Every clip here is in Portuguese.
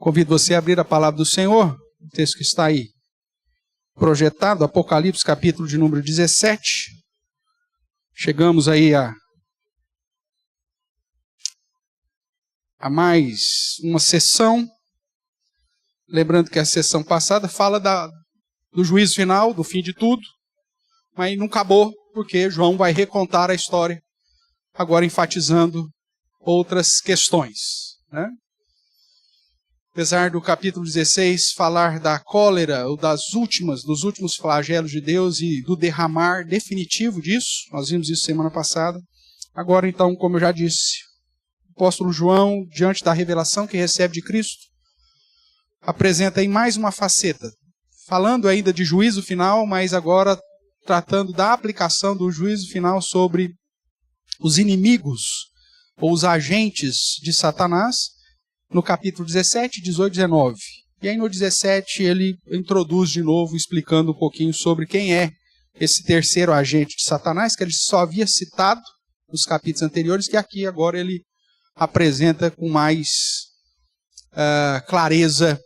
Convido você a abrir a palavra do Senhor, o texto que está aí projetado, Apocalipse, capítulo de número 17. Chegamos aí a mais uma sessão. Lembrando que a sessão passada fala do juízo final, do fim de tudo, mas não acabou, porque João vai recontar a história, agora enfatizando outras questões, né? Apesar do capítulo 16 falar da cólera, ou dos últimos flagelos de Deus e do derramar definitivo disso, nós vimos isso semana passada. Agora então, como eu já disse, o apóstolo João, diante da revelação que recebe de Cristo, apresenta aí mais uma faceta, falando ainda de juízo final, mas agora tratando da aplicação do juízo final sobre os inimigos, ou os agentes de Satanás, no capítulo 17, 18 e 19. E aí no 17 ele introduz de novo, explicando um pouquinho sobre quem é esse terceiro agente de Satanás, que ele só havia citado nos capítulos anteriores, que aqui agora ele apresenta com mais clareza,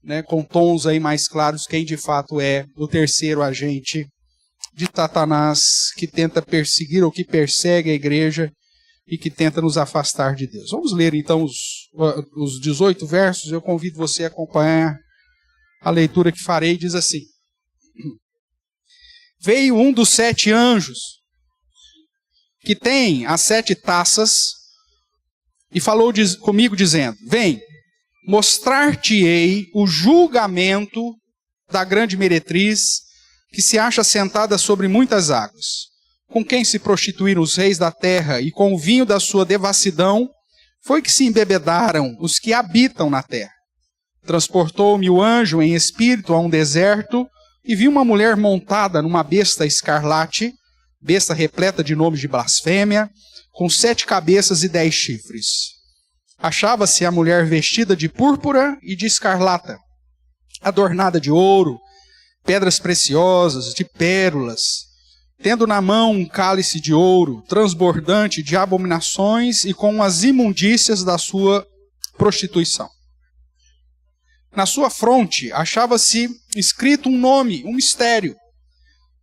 né, com tons aí mais claros, quem de fato é o terceiro agente de Satanás, que tenta perseguir ou que persegue a igreja e que tenta nos afastar de Deus. Vamos ler então os 18 versos. Eu convido você a acompanhar a leitura que farei. Diz assim: Veio um dos 7 anjos, que tem as 7 taças, e falou comigo dizendo: Vem, mostrar-te-ei o julgamento da grande meretriz, que se acha sentada sobre muitas águas, com quem se prostituíram os reis da terra, e com o vinho da sua devassidão foi que se embebedaram os que habitam na terra. Transportou-me o anjo em espírito a um deserto, e vi uma mulher montada numa besta escarlate, besta repleta de nomes de blasfêmia, com 7 cabeças e 10 chifres. Achava-se a mulher vestida de púrpura e de escarlata, adornada de ouro, pedras preciosas, de pérolas, tendo na mão um cálice de ouro, transbordante de abominações e com as imundícias da sua prostituição. Na sua fronte achava-se escrito um nome, um mistério: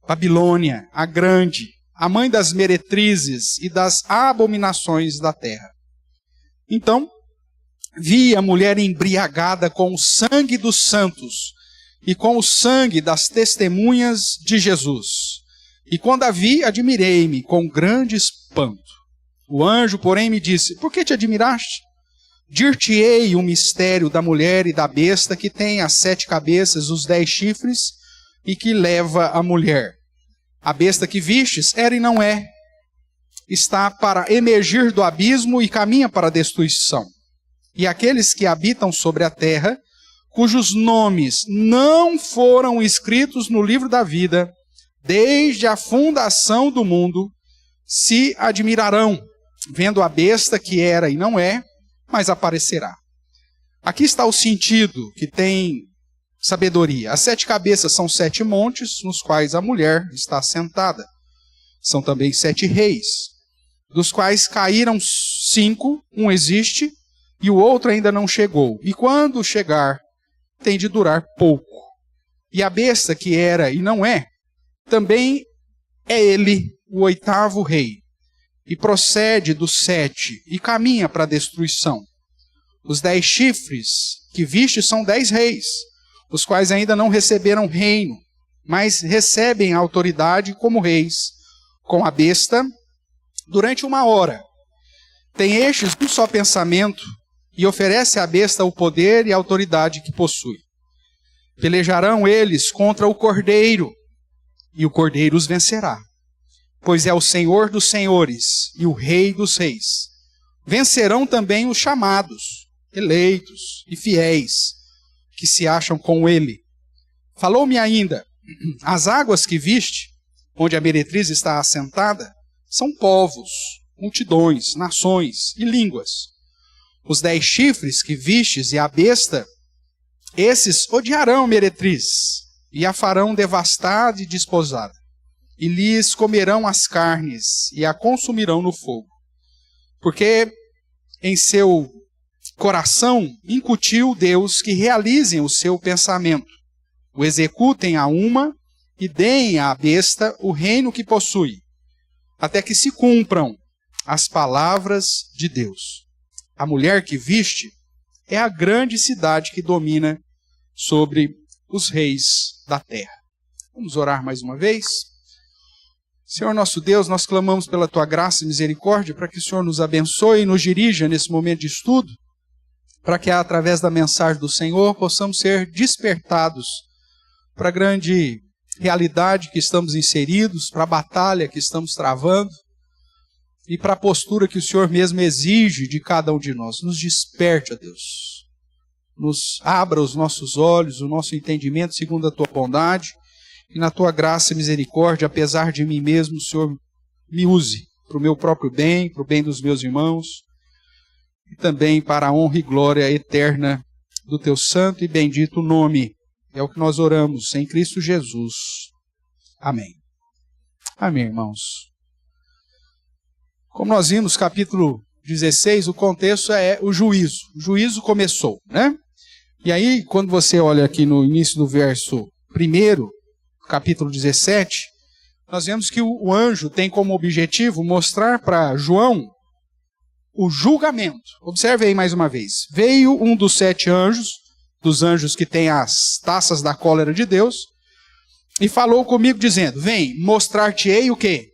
Babilônia, a grande, a mãe das meretrizes e das abominações da terra. Então, vi a mulher embriagada com o sangue dos santos e com o sangue das testemunhas de Jesus. E quando a vi, admirei-me com grande espanto. O anjo, porém, me disse: Por que te admiraste? Dir-te-ei o mistério da mulher e da besta, que tem as 7 cabeças, os 10 chifres, e que leva a mulher. A besta que vistes era e não é. Está para emergir do abismo e caminha para a destruição. E aqueles que habitam sobre a terra, cujos nomes não foram escritos no livro da vida, desde a fundação do mundo, se admirarão, vendo a besta que era e não é, mas aparecerá. Aqui está o sentido que tem sabedoria. As 7 cabeças são 7 montes, nos quais a mulher está sentada. São também 7 reis, dos quais caíram 5, um existe, e o outro ainda não chegou. E quando chegar, tem de durar pouco. E a besta que era e não é, também é ele, o 8º rei, e procede dos 7, e caminha para a destruição. Os 10 chifres que viste são 10 reis, os quais ainda não receberam reino, mas recebem autoridade como reis, com a besta, durante 1 hora. Tem estes um só pensamento, e oferece à besta o poder e a autoridade que possui. Pelejarão eles contra o cordeiro, e o cordeiro os vencerá, pois é o Senhor dos senhores e o Rei dos reis. Vencerão também os chamados, eleitos e fiéis, que se acham com ele. Falou-me ainda: as águas que viste, onde a meretriz está assentada, são povos, multidões, nações e línguas. Os 10 chifres que vistes e a besta, esses odiarão a meretriz, e a farão devastada e desposada, e lhes comerão as carnes, e a consumirão no fogo. Porque em seu coração incutiu Deus que realizem o seu pensamento, o executem a uma e deem à besta o reino que possui, até que se cumpram as palavras de Deus. A mulher que viste é a grande cidade que domina sobre os reis da terra. Vamos orar mais uma vez? Senhor nosso Deus, nós clamamos pela Tua graça e misericórdia para que o Senhor nos abençoe e nos dirija nesse momento de estudo, para que através da mensagem do Senhor possamos ser despertados para a grande realidade que estamos inseridos, para a batalha que estamos travando e para a postura que o Senhor mesmo exige de cada um de nós. Nos desperte, ó Deus. Nos abra os nossos olhos, o nosso entendimento segundo a Tua bondade e na Tua graça e misericórdia, apesar de mim mesmo, o Senhor me use para o meu próprio bem, para o bem dos meus irmãos e também para a honra e glória eterna do Teu santo e bendito nome. É o que nós oramos em Cristo Jesus. Amém. Amém, irmãos. Como nós vimos, capítulo 16, o contexto é o juízo. O juízo começou, né? E aí, quando você olha aqui no início do verso 1, capítulo 17, nós vemos que o anjo tem como objetivo mostrar para João o julgamento. Observe aí mais uma vez. Veio um dos 7 anjos, dos anjos que tem as taças da cólera de Deus, e falou comigo dizendo, vem, mostrar-te-ei o quê?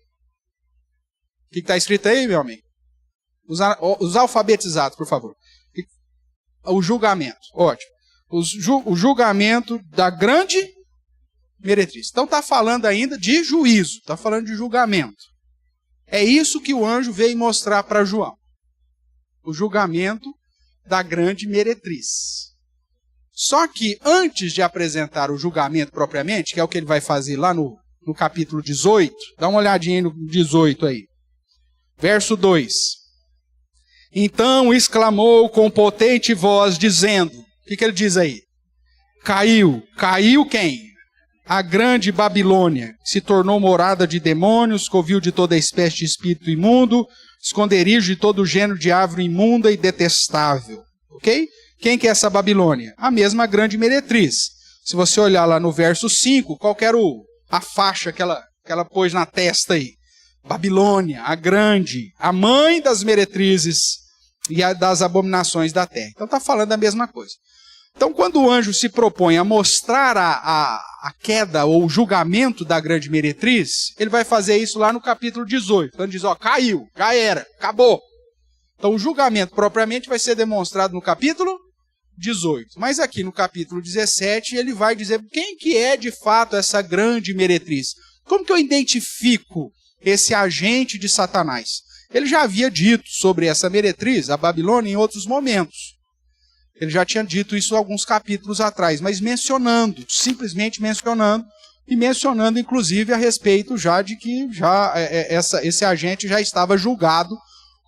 O que está escrito aí, meu amigo? Os alfabetizados, por favor. O julgamento, ótimo. O julgamento da grande meretriz. Então está falando ainda de juízo, está falando de julgamento. É isso que o anjo veio mostrar para João. O julgamento da grande meretriz. Só que antes de apresentar o julgamento propriamente, que é o que ele vai fazer lá no capítulo 18, dá uma olhadinha aí no 18 aí. Verso 2. Então exclamou com potente voz, dizendo, o que ele diz aí? Caiu quem? A grande Babilônia, que se tornou morada de demônios, covil de toda espécie de espírito imundo, esconderijo de todo gênero de árvore imunda e detestável. Ok? Quem que é essa Babilônia? A mesma grande meretriz. Se você olhar lá no verso 5, qual que era a faixa que ela pôs na testa aí? Babilônia, a grande, a mãe das meretrizes e das abominações da terra. Então está falando a mesma coisa. Então quando o anjo se propõe a mostrar a queda ou o julgamento da grande meretriz, ele vai fazer isso lá no capítulo 18. Então ele diz, caiu, já era, acabou. Então o julgamento propriamente vai ser demonstrado no capítulo 18. Mas aqui no capítulo 17 ele vai dizer quem que é de fato essa grande meretriz. Como que eu identifico esse agente de Satanás? Ele já havia dito sobre essa meretriz, a Babilônia, em outros momentos. Ele já tinha dito isso alguns capítulos atrás, mas mencionando, simplesmente mencionando, e mencionando inclusive a respeito já de que esse agente já estava julgado,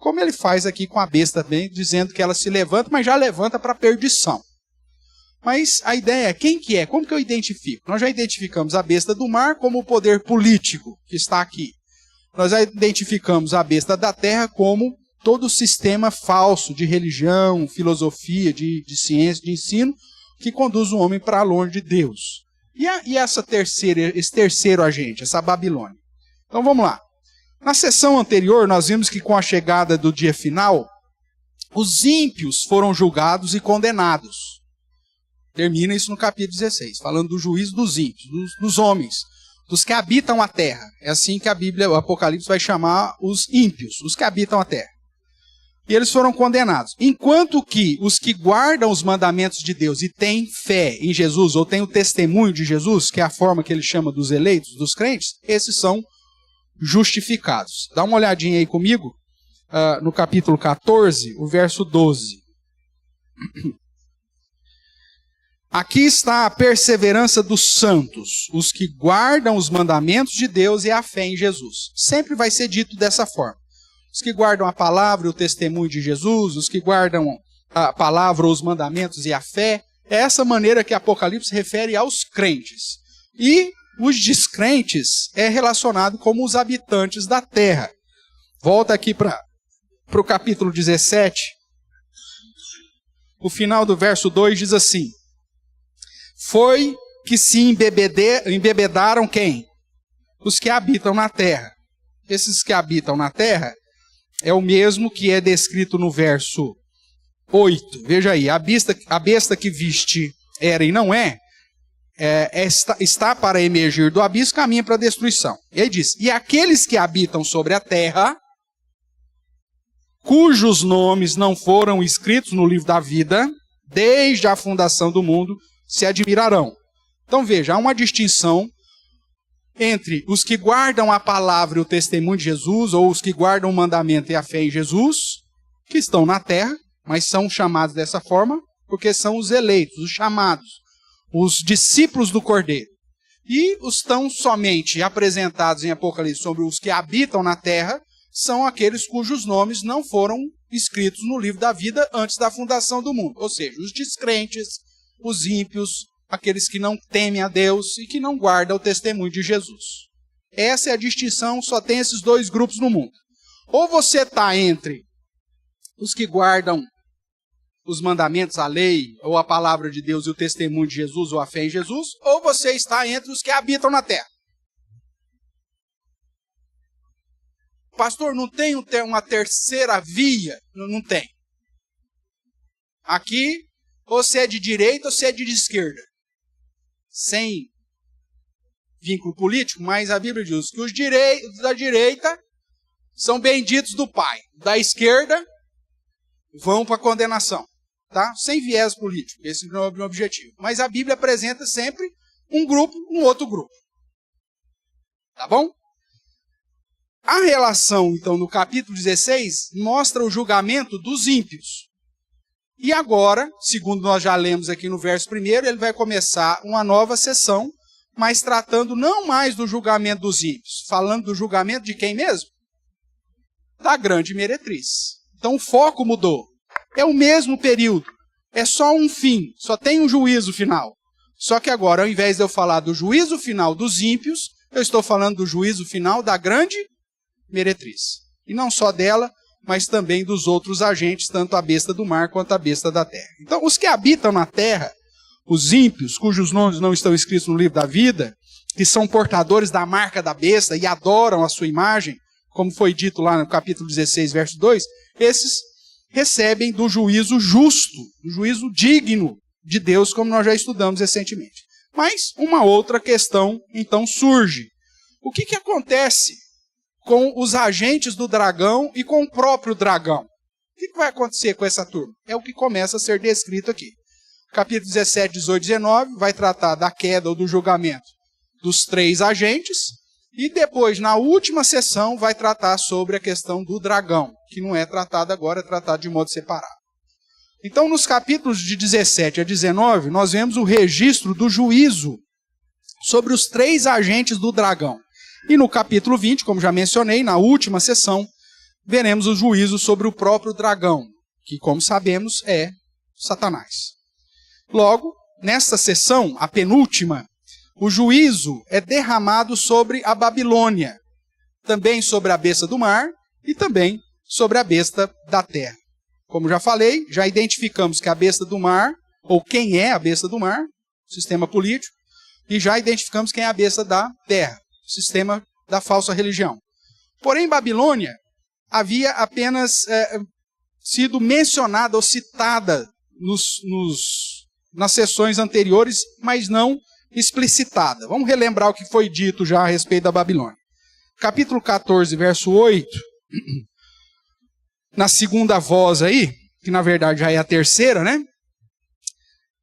como ele faz aqui com a besta, bem, dizendo que ela se levanta, mas já levanta para a perdição. Mas a ideia é, quem que é? Como que eu identifico? Nós já identificamos a besta do mar como o poder político que está aqui. Nós já identificamos a besta da terra como todo o sistema falso de religião, filosofia, de ciência, de ensino, que conduz o homem para longe de Deus. E esse terceiro agente, essa Babilônia? Então vamos lá. Na sessão anterior, nós vimos que com a chegada do dia final, os ímpios foram julgados e condenados. Termina isso no capítulo 16, falando do juízo dos ímpios, dos homens, dos que habitam a terra. É assim que a Bíblia, o Apocalipse, vai chamar os ímpios, os que habitam a terra. E eles foram condenados. Enquanto que os que guardam os mandamentos de Deus e têm fé em Jesus, ou têm o testemunho de Jesus, que é a forma que ele chama dos eleitos, dos crentes, esses são justificados. Dá uma olhadinha aí comigo, no capítulo 14, o verso 12. Aqui está a perseverança dos santos, os que guardam os mandamentos de Deus e a fé em Jesus. Sempre vai ser dito dessa forma. Os que guardam a palavra e o testemunho de Jesus, os que guardam a palavra, os mandamentos e a fé, é essa maneira que Apocalipse refere aos crentes. E os descrentes é relacionado como os habitantes da terra. Volta aqui para o capítulo 17. o final do verso 2 diz assim: foi que se embebedaram quem? Os que habitam na terra. Esses que habitam na terra é o mesmo que é descrito no verso 8. Veja aí, a besta que viste era e não está para emergir do abismo, caminha para a destruição. E aí diz: e aqueles que habitam sobre a terra, cujos nomes não foram escritos no livro da vida, desde a fundação do mundo, se admirarão. Então veja, há uma distinção entre os que guardam a palavra e o testemunho de Jesus, ou os que guardam o mandamento e a fé em Jesus, que estão na terra, mas são chamados dessa forma, porque são os eleitos, os chamados, os discípulos do Cordeiro. E os tão somente apresentados em Apocalipse sobre os que habitam na terra, são aqueles cujos nomes não foram escritos no livro da vida antes da fundação do mundo. Ou seja, os descrentes, os ímpios, aqueles que não temem a Deus e que não guardam o testemunho de Jesus. Essa é a distinção, só tem esses dois grupos no mundo. Ou você está entre os que guardam os mandamentos, a lei, ou a palavra de Deus e o testemunho de Jesus, ou a fé em Jesus, ou você está entre os que habitam na terra. Pastor, não tem uma terceira via? Não tem. Aqui, ou você é de direita ou você é de esquerda. Sem vínculo político, mas a Bíblia diz que os da direita são benditos do Pai. Da esquerda, vão para a condenação. Tá? Sem viés político, esse não é o objetivo. Mas a Bíblia apresenta sempre um grupo, um outro grupo. Tá bom? A relação, então, no capítulo 16, mostra o julgamento dos ímpios. E agora, segundo nós já lemos aqui no verso 1, ele vai começar uma nova sessão, mas tratando não mais do julgamento dos ímpios, falando do julgamento de quem mesmo? Da grande meretriz. Então o foco mudou. É o mesmo período, é só um fim, só tem um juízo final. Só que agora, ao invés de eu falar do juízo final dos ímpios, eu estou falando do juízo final da grande meretriz. E não só dela, mas também dos outros agentes, tanto a besta do mar quanto a besta da terra. Então, os que habitam na terra, os ímpios, cujos nomes não estão escritos no livro da vida, que são portadores da marca da besta e adoram a sua imagem, como foi dito lá no capítulo 16, verso 2, esses recebem do juízo justo, do juízo digno de Deus, como nós já estudamos recentemente. Mas uma outra questão, então, surge. O que acontece com os agentes do dragão e com o próprio dragão? O que vai acontecer com essa turma? É o que começa a ser descrito aqui. Capítulo 17, 18, 19 vai tratar da queda ou do julgamento dos 3 agentes, e depois, na última sessão, vai tratar sobre a questão do dragão, que não é tratado agora, é tratado de modo separado. Então, nos capítulos de 17 a 19, nós vemos o registro do juízo sobre os 3 agentes do dragão. E no capítulo 20, como já mencionei, na última sessão, veremos o juízo sobre o próprio dragão, que, como sabemos, é Satanás. Logo, nesta sessão, a penúltima, o juízo é derramado sobre a Babilônia, também sobre a besta do mar e também sobre a besta da terra. Como já falei, já identificamos que a besta do mar, ou quem é a besta do mar, sistema político, e já identificamos quem é a besta da terra, sistema da falsa religião. Porém, Babilônia havia apenas sido mencionada ou citada nas sessões anteriores, mas não explicitada. Vamos relembrar o que foi dito já a respeito da Babilônia. Capítulo 14, verso 8, na segunda voz aí, que na verdade já é a terceira, né?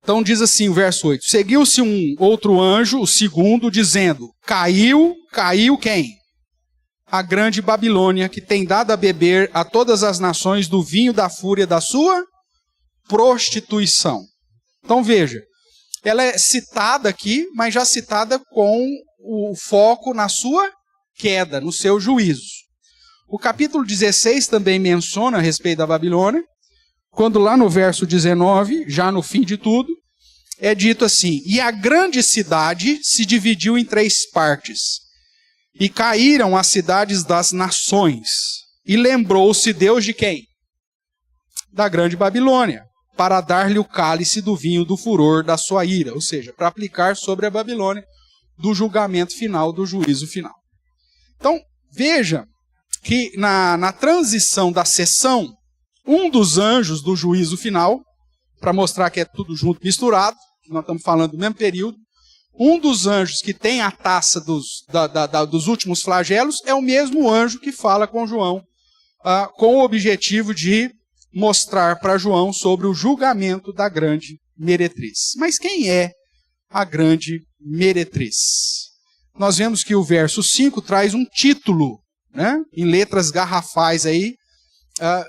Então diz assim o verso 8: seguiu-se um outro anjo, o segundo, dizendo: caiu quem? A grande Babilônia, que tem dado a beber a todas as nações do vinho da fúria da sua prostituição. Então veja, ela é citada aqui, mas já citada com o foco na sua queda, no seu juízo. O capítulo 16 também menciona a respeito da Babilônia, quando lá no verso 19, já no fim de tudo, é dito assim: e a grande cidade se dividiu em 3 partes, e caíram as cidades das nações, e lembrou-se Deus de quem? Da grande Babilônia. para dar-lhe o cálice do vinho do furor da sua ira, ou seja, para aplicar sobre a Babilônia do julgamento final, do juízo final. Então, veja que na transição da sessão, um dos anjos do juízo final, para mostrar que é tudo junto, misturado, nós estamos falando do mesmo período, um dos anjos que tem a taça dos últimos flagelos é o mesmo anjo que fala com João, com o objetivo de mostrar para João sobre o julgamento da grande meretriz. Mas quem é a grande meretriz? Nós vemos que o verso 5 traz um título, né, em letras garrafais aí,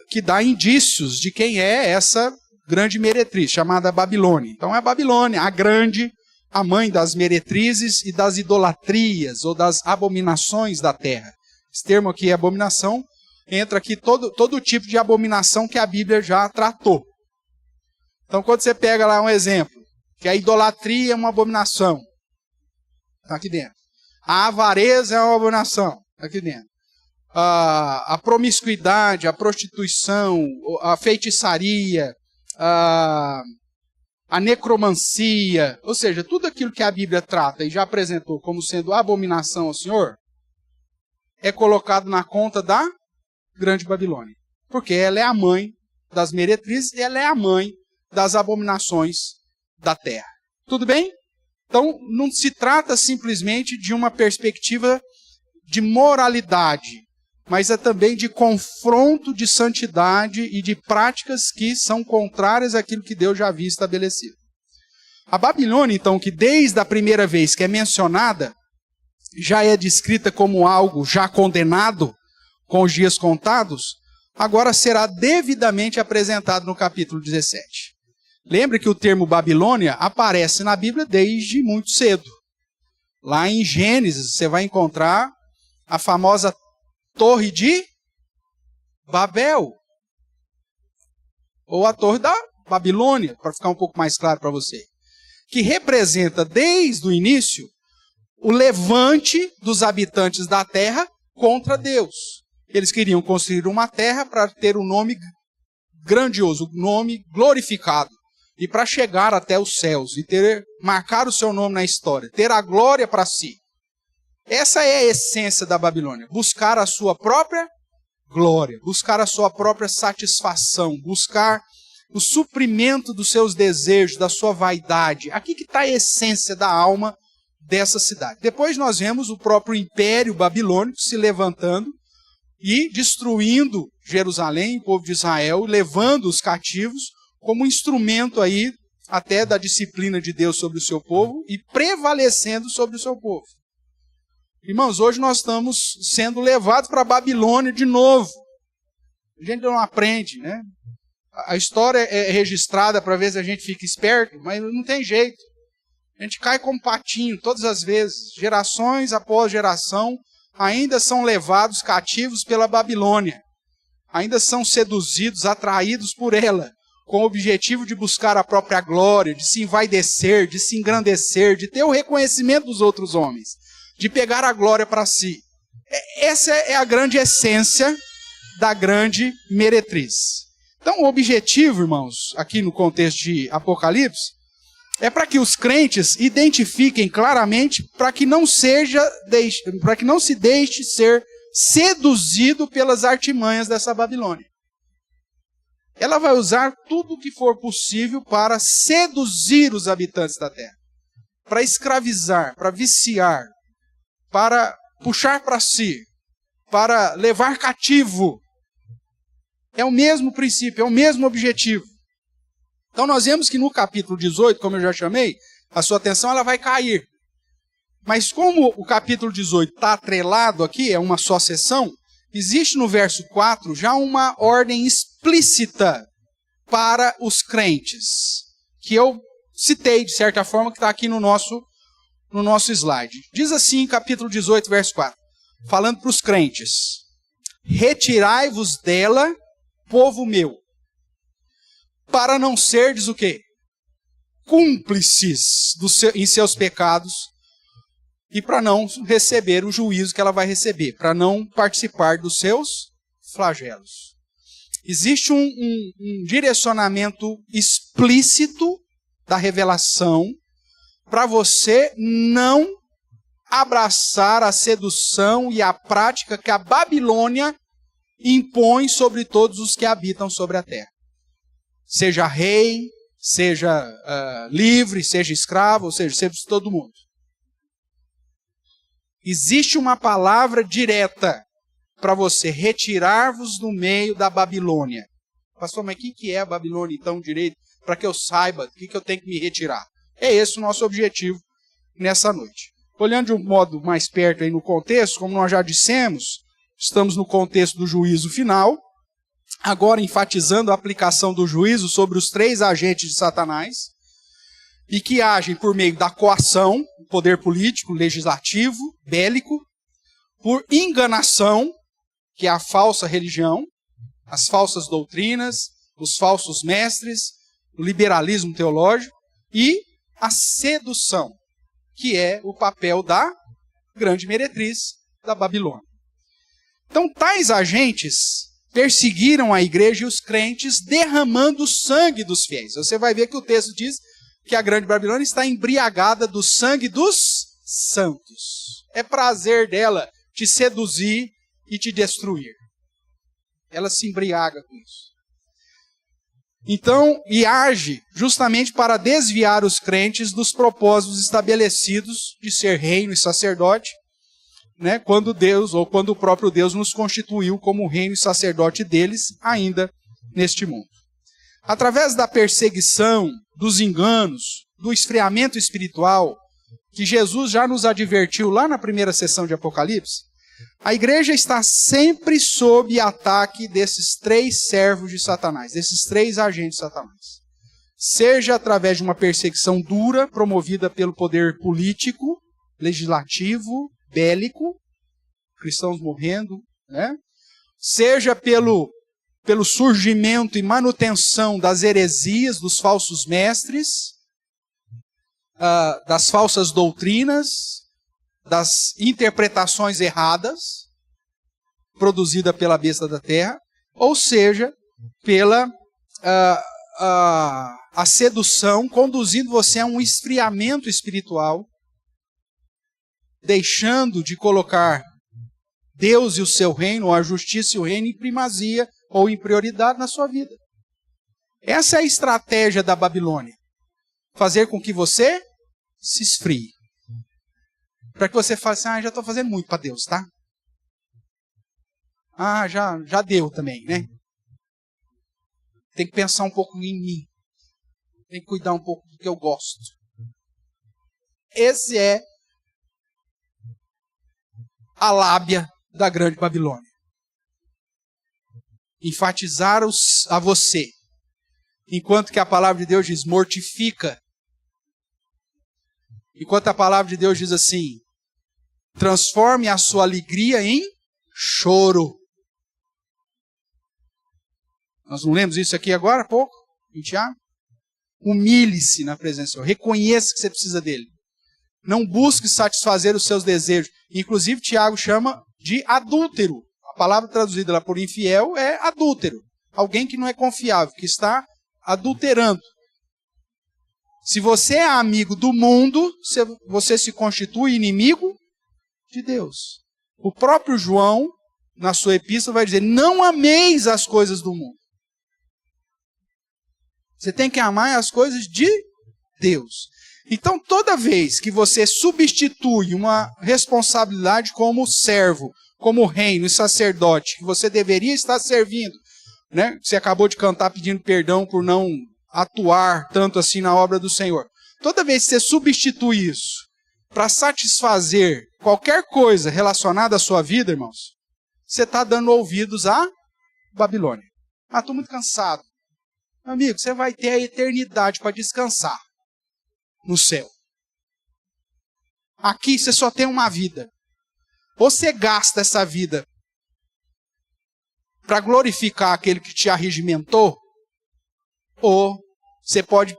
que dá indícios de quem é essa grande meretriz, chamada Babilônia. Então é a Babilônia, a grande, a mãe das meretrizes e das idolatrias, ou das abominações da terra. Esse termo aqui é abominação, entra aqui todo tipo de abominação que a Bíblia já tratou. Então quando você pega lá um exemplo, que a idolatria é uma abominação, está aqui dentro. A avareza é uma abominação, está aqui dentro. A promiscuidade, a prostituição, a feitiçaria, a necromancia, ou seja, tudo aquilo que a Bíblia trata e já apresentou como sendo abominação ao Senhor, é colocado na conta da grande Babilônia. Porque ela é a mãe das meretrizes e ela é a mãe das abominações da terra. Tudo bem? Então, não se trata simplesmente de uma perspectiva de moralidade, mas é também de confronto de santidade e de práticas que são contrárias àquilo que Deus já havia estabelecido. A Babilônia, então, que desde a primeira vez que é mencionada, já é descrita como algo já condenado, com os dias contados, agora será devidamente apresentado no capítulo 17. Lembre que o termo Babilônia aparece na Bíblia desde muito cedo. Lá em Gênesis, você vai encontrar a famosa Torre de Babel, ou a Torre da Babilônia, para ficar um pouco mais claro para você, que representa desde o início o levante dos habitantes da terra contra Deus. Eles queriam construir uma terra para ter um nome grandioso, um nome glorificado, e para chegar até os céus, e marcar o seu nome na história, ter a glória para si. Essa é a essência da Babilônia, buscar a sua própria glória, buscar a sua própria satisfação, buscar o suprimento dos seus desejos, da sua vaidade. Aqui que está a essência da alma dessa cidade. Depois nós vemos o próprio Império Babilônico se levantando e destruindo Jerusalém, o povo de Israel, levando os cativos como instrumento aí até da disciplina de Deus sobre o seu povo e prevalecendo sobre o seu povo. Irmãos, hoje nós estamos sendo levados para a Babilônia de novo. A gente não aprende, né? A história é registrada para ver se a gente fica esperto, mas não tem jeito. A gente cai como patinho todas as vezes. Gerações após geração ainda são levados cativos pela Babilônia. Ainda são seduzidos, atraídos por ela, com o objetivo de buscar a própria glória, de se envaidecer, de se engrandecer, de ter o reconhecimento dos outros homens, de pegar a glória para si. Essa é a grande essência da grande meretriz. Então, o objetivo, irmãos, aqui no contexto de Apocalipse, é para que os crentes identifiquem claramente para que não se deixe ser seduzido pelas artimanhas dessa Babilônia. Ela vai usar tudo o que for possível para seduzir os habitantes da terra, para escravizar, para viciar, para puxar para si, para levar cativo. É o mesmo princípio, é o mesmo objetivo. Então nós vemos que no capítulo 18, como eu já chamei, a sua atenção ela vai cair. Mas como o capítulo 18 está atrelado aqui, é uma só sessão, existe no verso 4 já uma ordem explícita para os crentes, que eu citei de certa forma, que está aqui no nosso slide. Diz assim, capítulo 18, verso 4, falando para os crentes: retirai-vos dela, povo meu, para não serdes o quê? Cúmplices em seus pecados e para não receber o juízo que ela vai receber, para não participar dos seus flagelos. Existe um direcionamento explícito da revelação para você não abraçar a sedução e a prática que a Babilônia impõe sobre todos os que habitam sobre a terra. Seja rei, seja livre, seja escravo, ou seja todo mundo. Existe uma palavra direta para você retirar-vos do meio da Babilônia. Pastor, mas o que é a Babilônia então direito? Para que eu saiba o que eu tenho que me retirar. É esse o nosso objetivo nessa noite. Olhando de um modo mais perto aí no contexto, como nós já dissemos, estamos no contexto do juízo final, agora enfatizando a aplicação do juízo sobre os 3 agentes de Satanás, e que agem por meio da coação, poder político, legislativo, bélico, por enganação, que é a falsa religião, as falsas doutrinas, os falsos mestres, o liberalismo teológico, e a sedução, que é o papel da grande meretriz da Babilônia. Então, tais agentes perseguiram a igreja e os crentes, derramando o sangue dos fiéis. Você vai ver que o texto diz que a grande Babilônia está embriagada do sangue dos santos. É prazer dela te seduzir e te destruir. Ela se embriaga com isso. Então, e age justamente para desviar os crentes dos propósitos estabelecidos de ser reino e sacerdote, né, quando Deus, ou quando o próprio Deus nos constituiu como reino e sacerdote deles, ainda neste mundo. Através da perseguição, dos enganos, do esfriamento espiritual, que Jesus já nos advertiu lá na primeira sessão de Apocalipse, a igreja está sempre sob ataque desses 3 servos de Satanás, desses 3 agentes de Satanás. Seja através de uma perseguição dura, promovida pelo poder político, legislativo, bélico, cristãos morrendo, né? Seja pelo surgimento e manutenção das heresias, dos falsos mestres, das falsas doutrinas, das interpretações erradas, produzida pela besta da terra, ou seja, pela a sedução, conduzindo você a um esfriamento espiritual, deixando de colocar Deus e o seu reino, ou a justiça e o reino em primazia ou em prioridade na sua vida. Essa é a estratégia da Babilônia. Fazer com que você se esfrie. Para que você fale assim, já estou fazendo muito para Deus, tá? Já deu também, né? Tem que pensar um pouco em mim. Tem que cuidar um pouco do que eu gosto. Esse é a lábia da grande Babilônia. Enfatizar a você. Enquanto que a palavra de Deus diz, mortifica. Enquanto a palavra de Deus diz assim, transforme a sua alegria em choro. Nós não lemos isso aqui agora há pouco, em Tiago? Humilhe-se na presença do Senhor. Reconheça que você precisa dele. Não busque satisfazer os seus desejos. Inclusive, Tiago chama de adúltero. A palavra traduzida lá por infiel é adúltero. Alguém que não é confiável, que está adulterando. Se você é amigo do mundo, você se constitui inimigo de Deus. O próprio João, na sua epístola, vai dizer, não ameis as coisas do mundo. Você tem que amar as coisas de Deus. Então, toda vez que você substitui uma responsabilidade como servo, como reino e sacerdote, que você deveria estar servindo, né? Você acabou de cantar pedindo perdão por não atuar tanto assim na obra do Senhor. Toda vez que você substitui isso para satisfazer qualquer coisa relacionada à sua vida, irmãos, você está dando ouvidos à Babilônia. Estou muito cansado. Meu amigo, você vai ter a eternidade para descansar no céu. Aqui você só tem uma vida. Ou você gasta essa vida para glorificar aquele que te arregimentou, ou você pode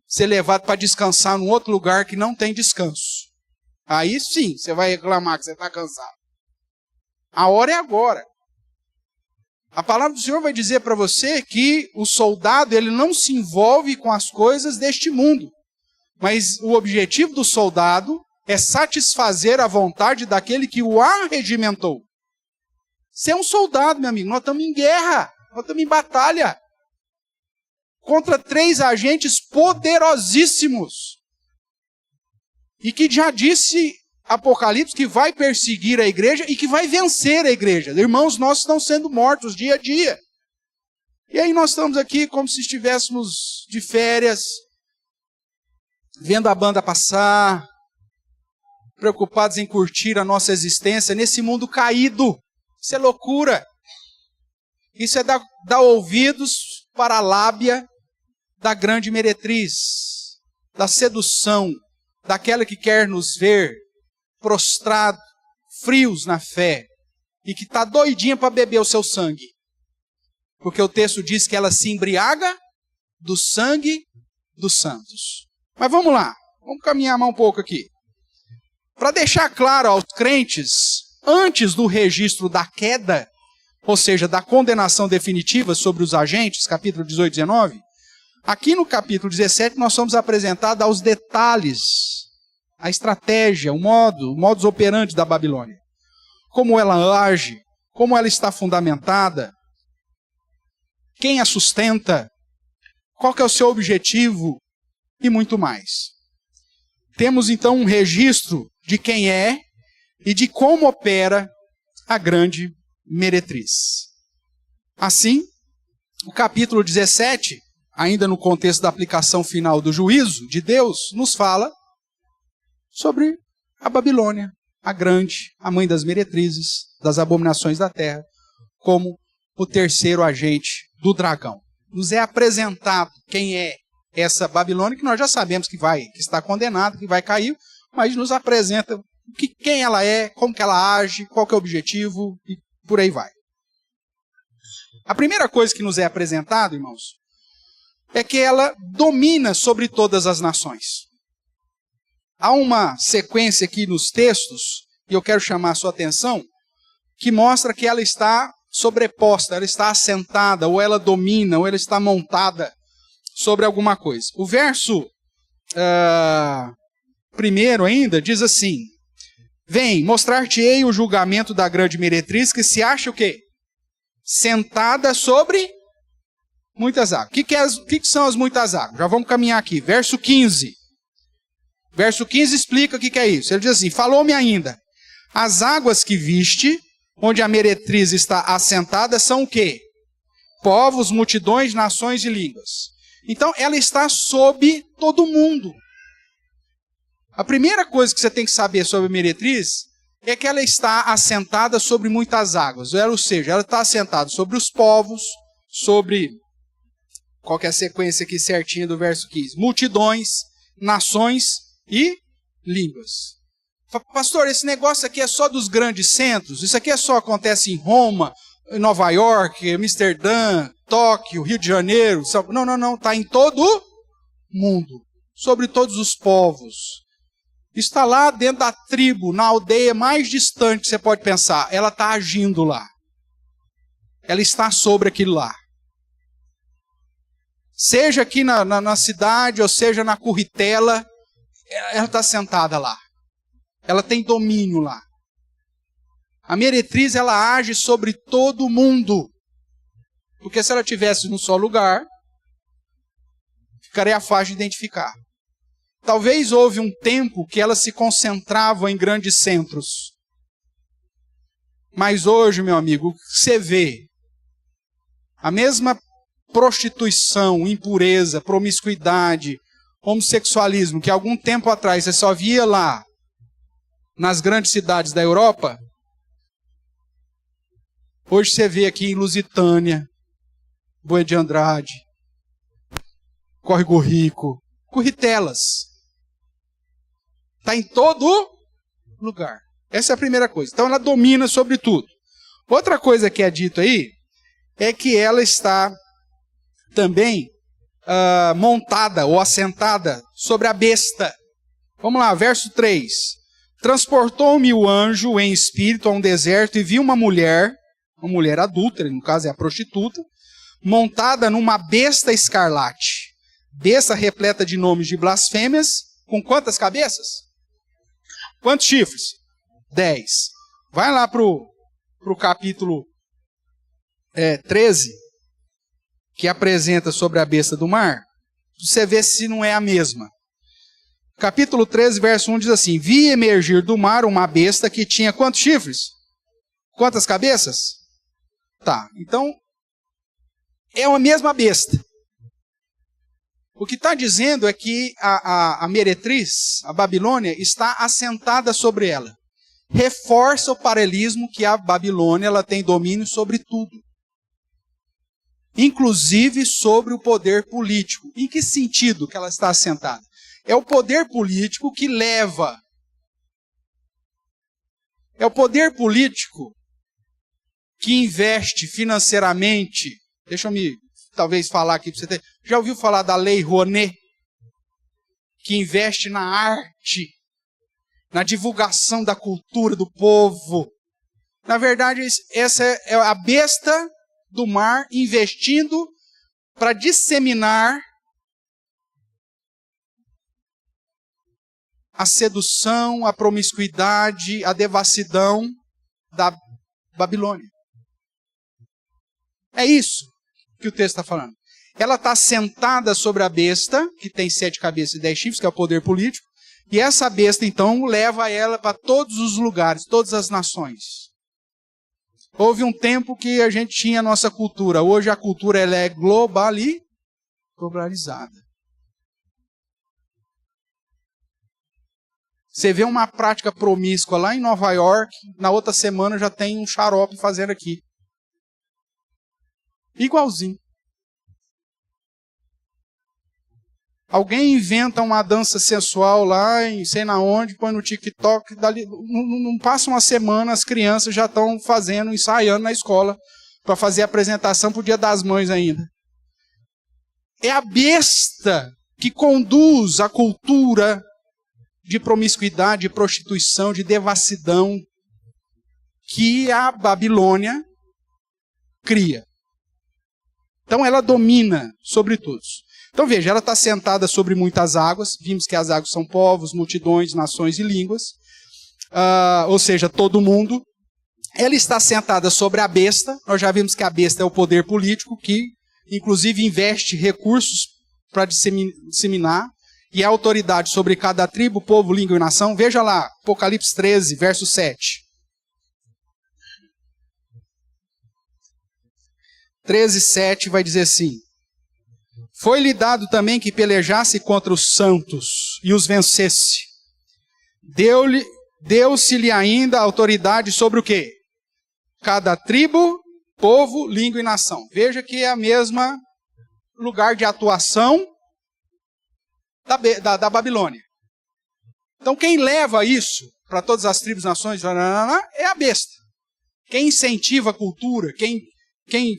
ser levado para descansar num outro lugar que não tem descanso. Aí sim, você vai reclamar que você está cansado. A hora é agora. A palavra do Senhor vai dizer para você que o soldado ele não se envolve com as coisas deste mundo. Mas o objetivo do soldado é satisfazer a vontade daquele que o arregimentou. Você é um soldado, meu amigo. Nós estamos em guerra. Nós estamos em batalha. Contra 3 agentes poderosíssimos. E que já disse Apocalipse que vai perseguir a igreja e que vai vencer a igreja. Irmãos nossos estão sendo mortos dia a dia. E aí nós estamos aqui como se estivéssemos de férias, vendo a banda passar, preocupados em curtir a nossa existência nesse mundo caído. Isso é loucura. Isso é dar ouvidos para a lábia da grande meretriz, da sedução, daquela que quer nos ver prostrado, frios na fé, e que está doidinha para beber o seu sangue. Porque o texto diz que ela se embriaga do sangue dos santos. Mas vamos lá, vamos caminhar um pouco aqui. Para deixar claro aos crentes, antes do registro da queda, ou seja, da condenação definitiva sobre os agentes, capítulo 18 e 19, aqui no capítulo 17 nós somos apresentados aos detalhes, a estratégia, o modus operandi da Babilônia. Como ela age, como ela está fundamentada, quem a sustenta, qual que é o seu objetivo e muito mais. Temos então um registro de quem é e de como opera a grande meretriz. Assim, o capítulo 17, ainda no contexto da aplicação final do juízo de Deus, nos fala sobre a Babilônia, a grande, a mãe das meretrizes, das abominações da terra, como o terceiro agente do dragão. Nos é apresentado quem é essa Babilônia, que nós já sabemos que está condenada, que vai cair, mas nos apresenta quem ela é, como que ela age, qual que é o objetivo, e por aí vai. A primeira coisa que nos é apresentada, irmãos, é que ela domina sobre todas as nações. Há uma sequência aqui nos textos, e eu quero chamar a sua atenção, que mostra que ela está sobreposta, ela está assentada, ou ela domina, ou ela está montada sobre alguma coisa. O verso primeiro ainda diz assim: vem, mostrar-te-ei o julgamento da grande meretriz, que se acha o quê? Sentada sobre muitas águas. O que são as muitas águas? Já vamos caminhar aqui. Verso 15. Verso 15 explica o que é isso. Ele diz assim: falou-me ainda, as águas que viste, onde a meretriz está assentada, são o quê? Povos, multidões, nações e línguas. Então, ela está sob todo mundo. A primeira coisa que você tem que saber sobre a meretriz é que ela está assentada sobre muitas águas. Ou seja, ela está assentada sobre os povos, sobre, qual que é a sequência aqui certinha do verso 15? Multidões, nações e línguas. Pastor, esse negócio aqui é só dos grandes centros? Isso aqui só acontece em Roma, em Nova York, Amsterdã, Tóquio, Rio de Janeiro? Não, está em todo mundo, sobre todos os povos. Está lá dentro da tribo, na aldeia mais distante que você pode pensar. Ela está agindo lá. Ela está sobre aquilo lá. Seja aqui na cidade, ou seja na curritela, ela está sentada lá. Ela tem domínio lá. A meretriz, ela age sobre todo mundo. Porque se ela estivesse num só lugar, ficaria fácil de identificar. Talvez houve um tempo que ela se concentrava em grandes centros. Mas hoje, meu amigo, o que você vê? A mesma prostituição, impureza, promiscuidade, homossexualismo, que algum tempo atrás você só via lá nas grandes cidades da Europa, hoje você vê aqui em Lusitânia, Boa de Andrade, Córrego Rico, Curritelas. Está em todo lugar. Essa é a primeira coisa. Então ela domina sobre tudo. Outra coisa que é dito aí é que ela está também montada ou assentada sobre a besta. Vamos lá, verso 3. Transportou-me o anjo em espírito a um deserto e vi uma mulher uma mulher adúltera, no caso é a prostituta, montada numa besta escarlate. Besta repleta de nomes de blasfêmias, com quantas cabeças? Quantos chifres? 10. Vai lá para o capítulo 13, que apresenta sobre a besta do mar, você vê se não é a mesma. Capítulo 13, verso 1 diz assim: vi emergir do mar uma besta que tinha quantos chifres? Quantas cabeças? Tá, então é a mesma besta. O que está dizendo é que a meretriz, a Babilônia, está assentada sobre ela. Reforça o paralelismo que a Babilônia ela tem domínio sobre tudo. Inclusive sobre o poder político. Em que sentido que ela está assentada? É o poder político que leva. É o poder político que investe financeiramente. Deixa eu talvez falar aqui para você ter. Já ouviu falar da Lei Rouanet? Que investe na arte, na divulgação da cultura do povo. Na verdade, essa é a besta do mar investindo para disseminar a sedução, a promiscuidade, a devassidão da Babilônia. É isso que o texto está falando. Ela está sentada sobre a besta, que tem 7 cabeças e 10 chifres, que é o poder político, e essa besta, então, leva ela para todos os lugares, todas as nações. Houve um tempo que a gente tinha a nossa cultura. Hoje a cultura ela é globalizada. Você vê uma prática promíscua lá em Nova York, na outra semana já tem um xarope fazendo aqui. Igualzinho. Alguém inventa uma dança sensual lá, em sei na onde, põe no TikTok, dali, não passa uma semana, as crianças já estão fazendo, ensaiando na escola, para fazer a apresentação para o Dia das Mães ainda. É a besta que conduz a cultura de promiscuidade, de prostituição, de devassidão, que a Babilônia cria. Então ela domina sobre todos. Então veja, ela está sentada sobre muitas águas, vimos que as águas são povos, multidões, nações e línguas, ou seja, todo mundo. Ela está sentada sobre a besta, nós já vimos que a besta é o poder político, que inclusive investe recursos para disseminar, e a autoridade sobre cada tribo, povo, língua e nação. Veja lá, Apocalipse 13, verso 7. 13:7 vai dizer assim: foi-lhe dado também que pelejasse contra os santos e os vencesse. Deu-se-lhe ainda autoridade sobre o quê? Cada tribo, povo, língua e nação. Veja que é a mesma lugar de atuação da Babilônia. Então quem leva isso para todas as tribos, nações, é a besta. Quem incentiva a cultura, quem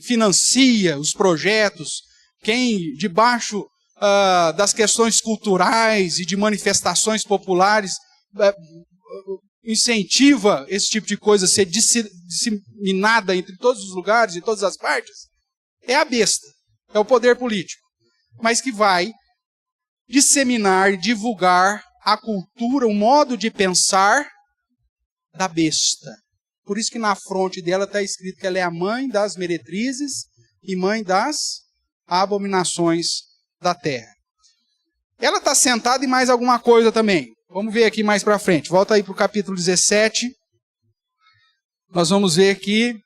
financia os projetos, quem debaixo das questões culturais e de manifestações populares incentiva esse tipo de coisa a ser disseminada entre todos os lugares e todas as partes, é a besta, é o poder político, mas que vai disseminar e divulgar a cultura, o modo de pensar da besta. Por isso que na fronte dela está escrito que ela é a mãe das meretrizes e mãe das abominações da terra. Ela está sentada em mais alguma coisa também. Vamos ver aqui mais para frente. Volta aí para o capítulo 17. Nós vamos ver que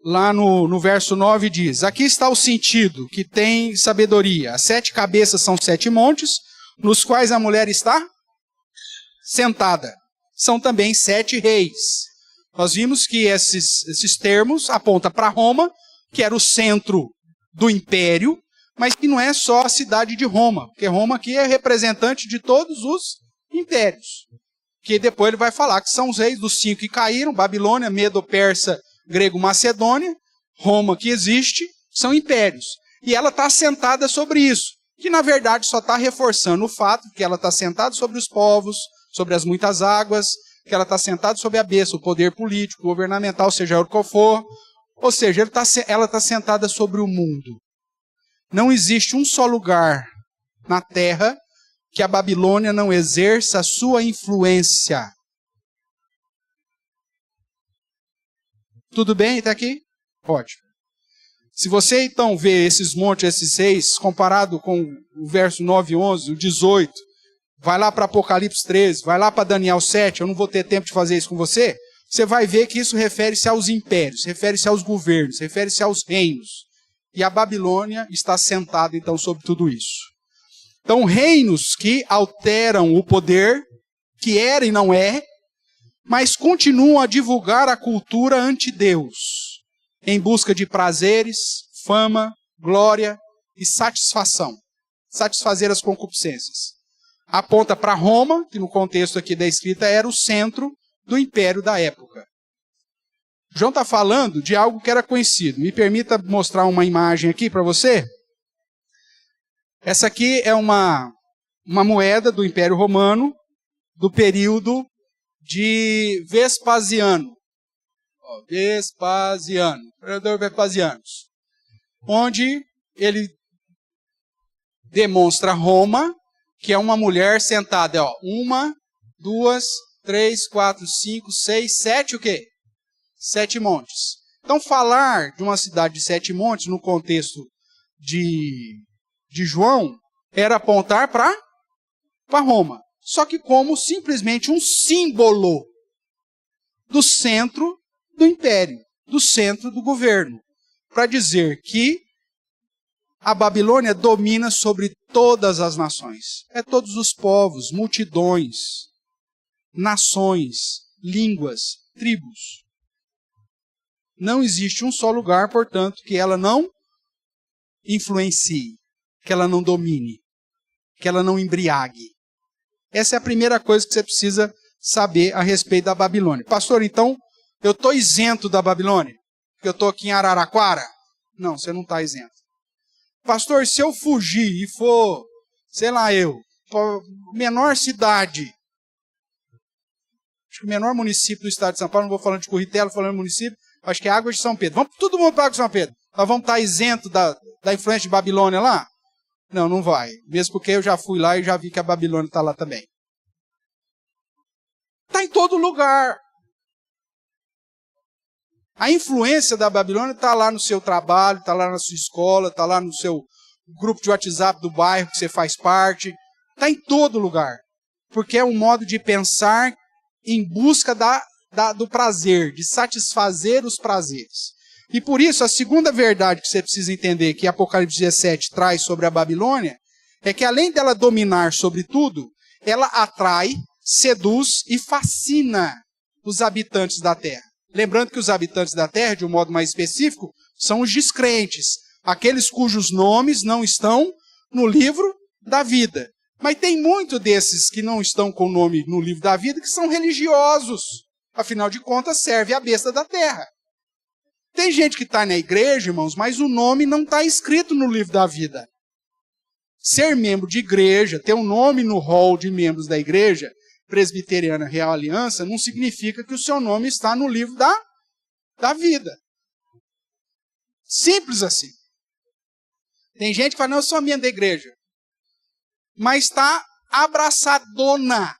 lá no verso 9 diz: aqui está o sentido que tem sabedoria. As 7 cabeças são 7 montes, nos quais a mulher está sentada. São também 7 reis. Nós vimos que esses termos apontam para Roma, que era o centro do império, mas que não é só a cidade de Roma, porque Roma aqui é representante de todos os impérios. Que depois ele vai falar que são os reis dos 5 que caíram: Babilônia, Medo, Persa, Grego, Macedônia, Roma que existe, são impérios. E ela está sentada sobre isso, que na verdade só está reforçando o fato que ela está sentada sobre os povos, sobre as muitas águas, que ela está sentada sobre a besta, o poder político, governamental, seja o qual for. Ou seja, ela está sentada sobre o mundo. Não existe um só lugar na terra que a Babilônia não exerça a sua influência. Tudo bem até aqui? Ótimo. Se você então vê esses montes, esses 6, comparado com o verso 9 e 11, o 18, vai lá para Apocalipse 13, vai lá para Daniel 7, eu não vou ter tempo de fazer isso com você, você vai ver que isso refere-se aos impérios, refere-se aos governos, refere-se aos reinos. E a Babilônia está sentada então sobre tudo isso. Então, reinos que alteram o poder, que era e não é, mas continuam a divulgar a cultura anti-Deus, em busca de prazeres, fama, glória e satisfação. Satisfazer as concupiscências. Aponta para Roma, que no contexto aqui da escrita era o centro do império da época. João está falando de algo que era conhecido. Me permita mostrar uma imagem aqui para você. Essa aqui é uma moeda do Império Romano, do período de Vespasiano. Imperador Vespasiano. Onde ele demonstra Roma, que é uma mulher sentada. 1, 2, 3, 4, 5, 6, 7, o quê? 7 montes. Então, falar de uma cidade de 7 montes, no contexto de João, era apontar para Roma. Só que como simplesmente um símbolo do centro do império, do centro do governo. Para dizer que a Babilônia domina sobre todas as nações. É todos os povos, multidões, nações, línguas, tribos. Não existe um só lugar, portanto, que ela não influencie, que ela não domine, que ela não embriague. Essa é a primeira coisa que você precisa saber a respeito da Babilônia. Pastor, então, eu estou isento da Babilônia? Porque eu estou aqui em Araraquara? Não, você não está isento. Pastor, se eu fugir e for, sei lá para a menor cidade, acho que o menor município do estado de São Paulo, não vou falando de Curritelo, falando de município, acho que é Águas de São Pedro. Vamos todo mundo para Águas de São Pedro. Nós vamos estar isento da influência de Babilônia lá? Não, não vai. Mesmo porque eu já fui lá e já vi que a Babilônia está lá também. Está em todo lugar. A influência da Babilônia está lá no seu trabalho, está lá na sua escola, está lá no seu grupo de WhatsApp do bairro que você faz parte. Está em todo lugar. Porque é um modo de pensar em busca do prazer, de satisfazer os prazeres. E por isso, a segunda verdade que você precisa entender que Apocalipse 17 traz sobre a Babilônia é que além dela dominar sobre tudo, ela atrai, seduz e fascina os habitantes da terra. Lembrando que os habitantes da terra, de um modo mais específico, são os descrentes, aqueles cujos nomes não estão no livro da vida. Mas tem muito desses que não estão com o nome no livro da vida que são religiosos. Afinal de contas, serve a besta da terra. Tem gente que está na igreja, irmãos, mas o nome não está escrito no livro da vida. Ser membro de igreja, ter um nome no rol de membros da igreja presbiteriana Real Aliança, não significa que o seu nome está no livro da vida. Simples assim. Tem gente que fala, não, eu sou membro da igreja. Mas está abraçadona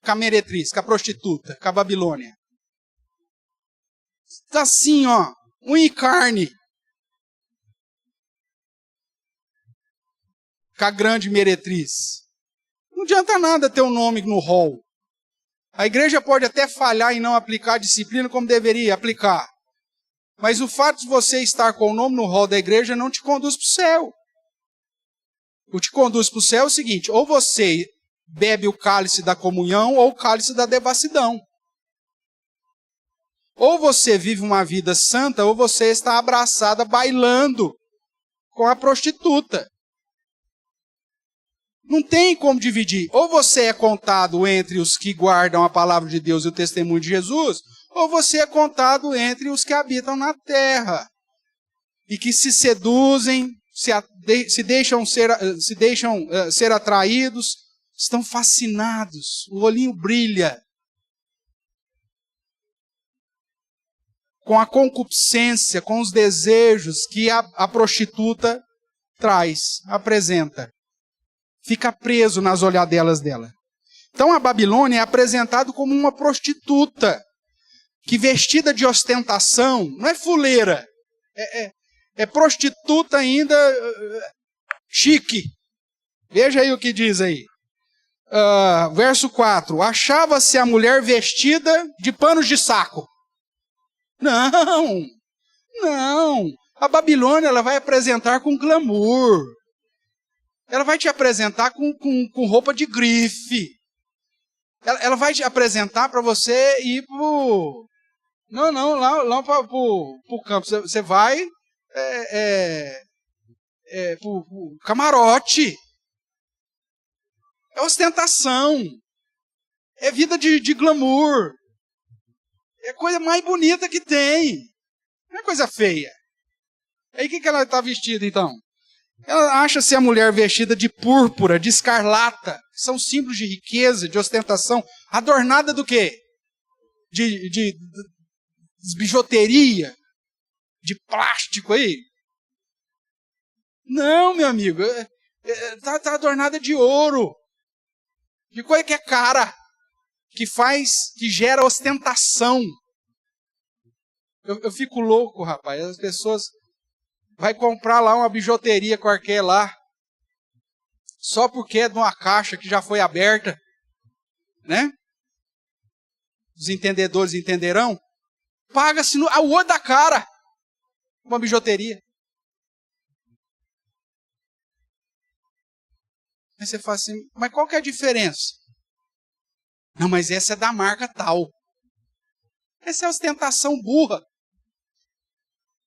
com a meretriz, com a prostituta, com a Babilônia. Está assim, unha e carne. Com a grande meretriz. Não adianta nada ter um nome no rol. A igreja pode até falhar em não aplicar a disciplina como deveria aplicar. Mas o fato de você estar com o nome no rol da igreja não te conduz para o céu. O que te conduz para o céu é o seguinte, ou você bebe o cálice da comunhão ou o cálice da devassidão. Ou você vive uma vida santa ou você está abraçada bailando com a prostituta. Não tem como dividir. Ou você é contado entre os que guardam a palavra de Deus e o testemunho de Jesus, ou você é contado entre os que habitam na terra. E que se seduzem, se deixam ser atraídos, estão fascinados. O olhinho brilha com a concupiscência, com os desejos que a prostituta traz, apresenta. Fica preso nas olhadelas dela. Então a Babilônia é apresentada como uma prostituta, que vestida de ostentação, não é fuleira, é prostituta ainda chique. Veja aí o que diz aí. Verso 4. Achava-se a mulher vestida de panos de saco. Não. A Babilônia ela vai apresentar com glamour. Ela vai te apresentar com roupa de grife. Ela vai te apresentar para você ir pro... lá para o campo. Você vai pro camarote. É ostentação. É vida de glamour. É a coisa mais bonita que tem. Não é coisa feia. Aí o que ela está vestida então? Ela acha-se a mulher vestida de púrpura, de escarlata. São símbolos de riqueza, de ostentação. Adornada do quê? De bijuteria. De plástico aí. Não, meu amigo. Está adornada de ouro. De coisa que é cara. Que gera ostentação. Eu fico louco, rapaz. As pessoas vai comprar lá uma bijuteria qualquer lá, só porque é de uma caixa que já foi aberta, né? Os entendedores entenderão. Paga-se ao olho da cara uma bijuteria. Aí você fala assim, mas qual que é a diferença? Não, mas essa é da marca tal. Essa é a ostentação burra.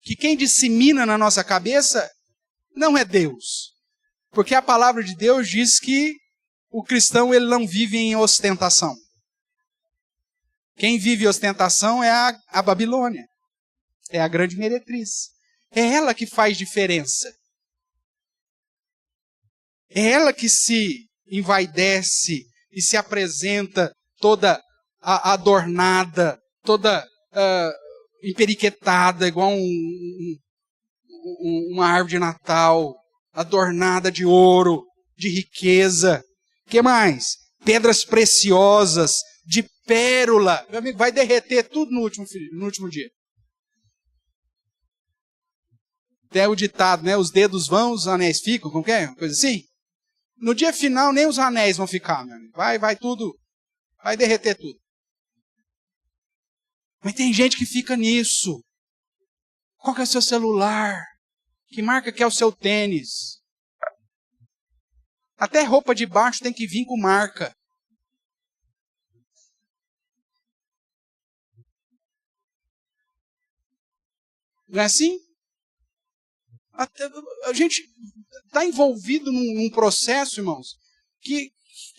Que quem dissemina na nossa cabeça não é Deus. Porque a palavra de Deus diz que o cristão ele não vive em ostentação. Quem vive em ostentação é a Babilônia. É a grande meretriz. É ela que faz diferença. É ela que se envaidece e se apresenta toda adornada, toda emperiquetada, igual uma árvore de Natal, adornada de ouro, de riqueza. O que mais? Pedras preciosas, de pérola. Meu amigo, vai derreter tudo no último dia. Até o ditado, né? Os dedos vão, os anéis ficam, como que é? Coisa assim. No dia final, nem os anéis vão ficar, meu amigo. Vai tudo, vai derreter tudo. Mas tem gente que fica nisso. Qual que é o seu celular? Que marca que é o seu tênis? Até roupa de baixo tem que vir com marca. Não é assim? A gente está envolvido num processo, irmãos, que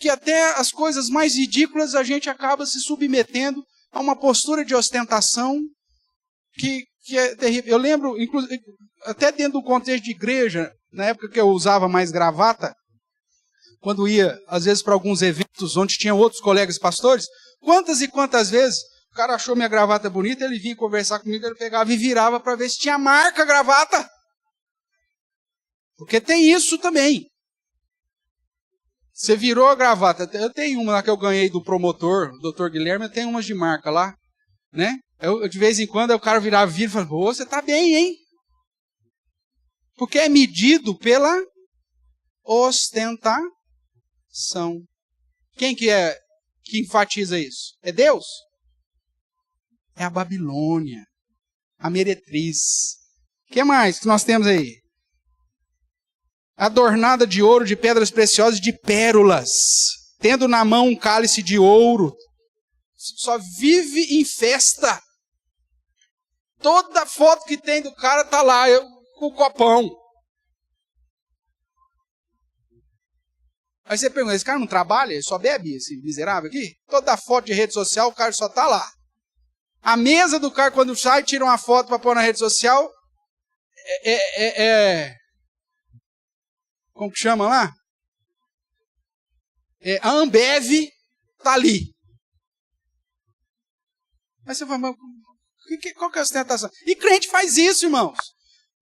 até as coisas mais ridículas a gente acaba se submetendo a uma postura de ostentação que é terrível. Eu lembro, inclusive, até dentro do contexto de igreja, na época que eu usava mais gravata, quando ia, às vezes, para alguns eventos onde tinha outros colegas pastores, quantas e quantas vezes o cara achou minha gravata bonita, ele vinha conversar comigo, ele pegava e virava para ver se tinha marca a gravata. Porque tem isso também. Você virou a gravata. Eu tenho uma lá que eu ganhei do promotor, o Dr. Guilherme, eu tenho umas de marca lá, né? De vez em quando o cara vira e fala, pô, você tá bem, hein? Porque é medido pela ostentação. Quem que enfatiza isso? É Deus? É a Babilônia, a meretriz. O que mais que nós temos aí? Adornada de ouro, de pedras preciosas, de pérolas, tendo na mão um cálice de ouro. Só vive em festa. Toda foto que tem do cara tá lá, com o copão. Aí você pergunta, esse cara não trabalha? Ele só bebe, esse miserável aqui? Toda foto de rede social, o cara só tá lá. A mesa do cara, quando sai, tira uma foto para pôr na rede social, como que chama lá? A Ambev tá ali. Mas você fala, Qual que é a ostentação? E crente faz isso, irmãos.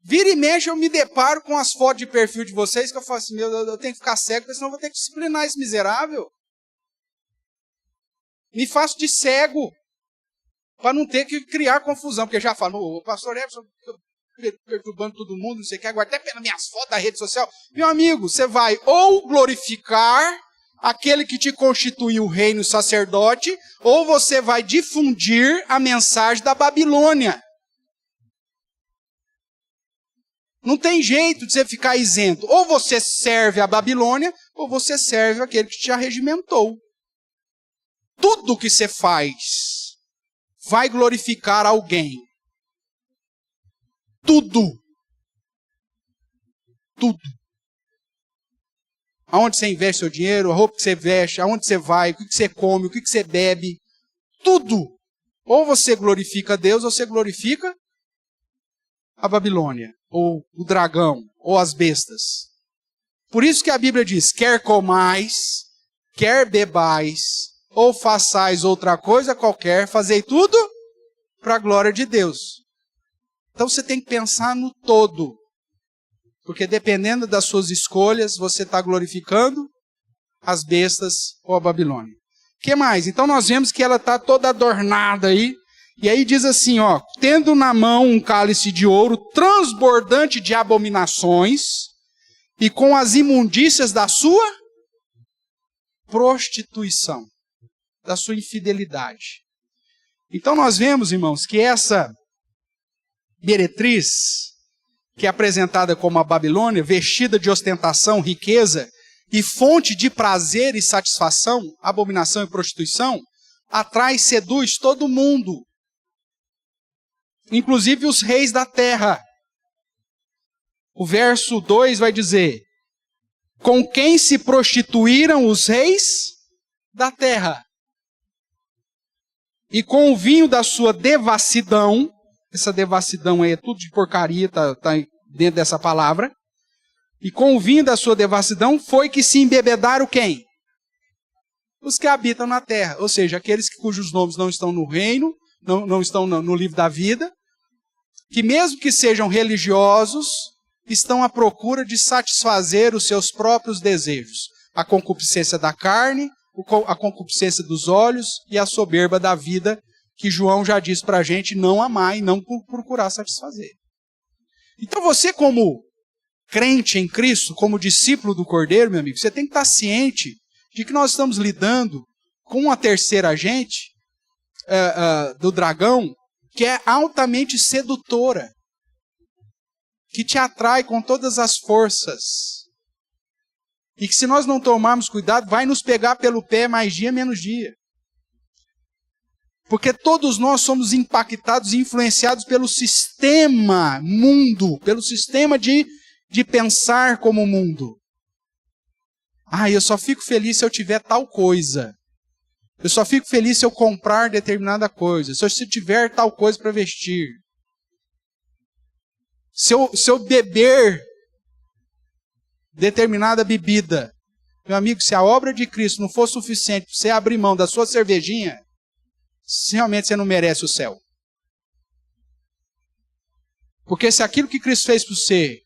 Vira e mexe, eu me deparo com as fotos de perfil de vocês, que eu falo assim, eu tenho que ficar cego, porque senão eu vou ter que disciplinar esse miserável. Me faço de cego, para não ter que criar confusão, porque já falo, o pastor Everson, perturbando todo mundo, não sei o que, agora até pelas minhas fotos da rede social. Meu amigo, você vai ou glorificar aquele que te constituiu o reino sacerdote, ou você vai difundir a mensagem da Babilônia. Não tem jeito de você ficar isento. Ou você serve a Babilônia, ou você serve aquele que te arregimentou. Tudo que você faz vai glorificar alguém. Tudo. Tudo. Aonde você investe seu dinheiro, a roupa que você veste, aonde você vai, o que você come, o que você bebe. Tudo. Ou você glorifica Deus, ou você glorifica a Babilônia, ou o dragão, ou as bestas. Por isso que a Bíblia diz, quer comais, quer bebais, ou façais outra coisa qualquer, fazei tudo para a glória de Deus. Então você tem que pensar no todo. Porque dependendo das suas escolhas, você está glorificando as bestas ou a Babilônia. O que mais? Então nós vemos que ela está toda adornada aí. E aí diz assim, ó, tendo na mão um cálice de ouro transbordante de abominações e com as imundícias da sua prostituição, da sua infidelidade. Então nós vemos, irmãos, que essa meretriz, que é apresentada como a Babilônia, vestida de ostentação, riqueza e fonte de prazer e satisfação, abominação e prostituição, atrai e seduz todo mundo, inclusive os reis da terra. O verso 2 vai dizer, com quem se prostituíram os reis da terra, e com o vinho da sua devassidão, essa devassidão aí é tudo de porcaria, tá dentro dessa palavra, e com o vinho da sua devassidão foi que se embebedaram quem? Os que habitam na terra, ou seja, aqueles cujos nomes não estão no reino, não estão no livro da vida, que mesmo que sejam religiosos, estão à procura de satisfazer os seus próprios desejos. A concupiscência da carne, a concupiscência dos olhos e a soberba da vida, que João já diz para a gente não amar e não procurar satisfazer. Então você como crente em Cristo, como discípulo do Cordeiro, meu amigo, você tem que estar ciente de que nós estamos lidando com uma terceira agente do dragão, que é altamente sedutora, que te atrai com todas as forças, e que se nós não tomarmos cuidado, vai nos pegar pelo pé mais dia, menos dia. Porque todos nós somos impactados e influenciados pelo sistema mundo, pelo sistema de pensar como mundo. Eu só fico feliz se eu tiver tal coisa. Eu só fico feliz se eu comprar determinada coisa. Se eu tiver tal coisa para vestir. Se eu beber determinada bebida. Meu amigo, se a obra de Cristo não for suficiente para você abrir mão da sua cervejinha, realmente você não merece o céu. Porque se aquilo que Cristo fez por você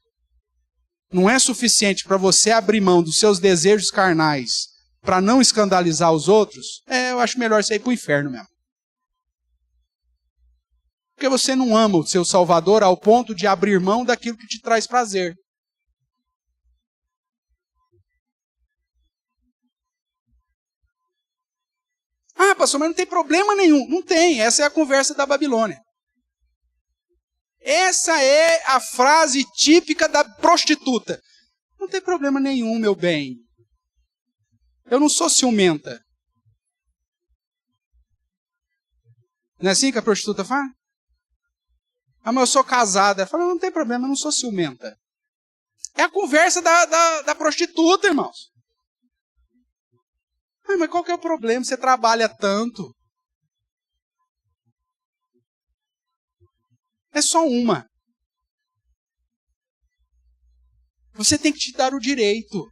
não é suficiente para você abrir mão dos seus desejos carnais para não escandalizar os outros, eu acho melhor você ir para o inferno mesmo. Porque você não ama o seu Salvador ao ponto de abrir mão daquilo que te traz prazer. Pastor, mas não tem problema nenhum. Não tem, essa é a conversa da Babilônia. Essa é a frase típica da prostituta. Não tem problema nenhum, meu bem. Eu não sou ciumenta. Não é assim que a prostituta fala? Mas eu sou casada. Ela fala, não tem problema, eu não sou ciumenta. É a conversa da prostituta, irmãos. Mas qual que é o problema? Você trabalha tanto. É só uma. Você tem que te dar o direito.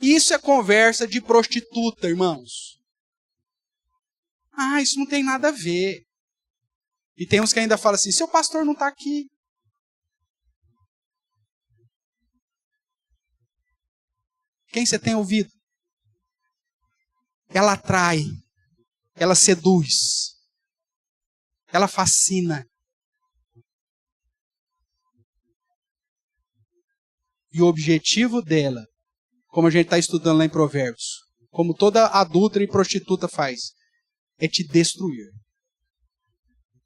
Isso é conversa de prostituta, irmãos. Isso não tem nada a ver. E tem uns que ainda falam assim, seu pastor não está aqui. Quem você tem ouvido? Ela atrai, ela seduz, ela fascina. E o objetivo dela, como a gente está estudando lá em Provérbios, como toda adúltera e prostituta faz, é te destruir.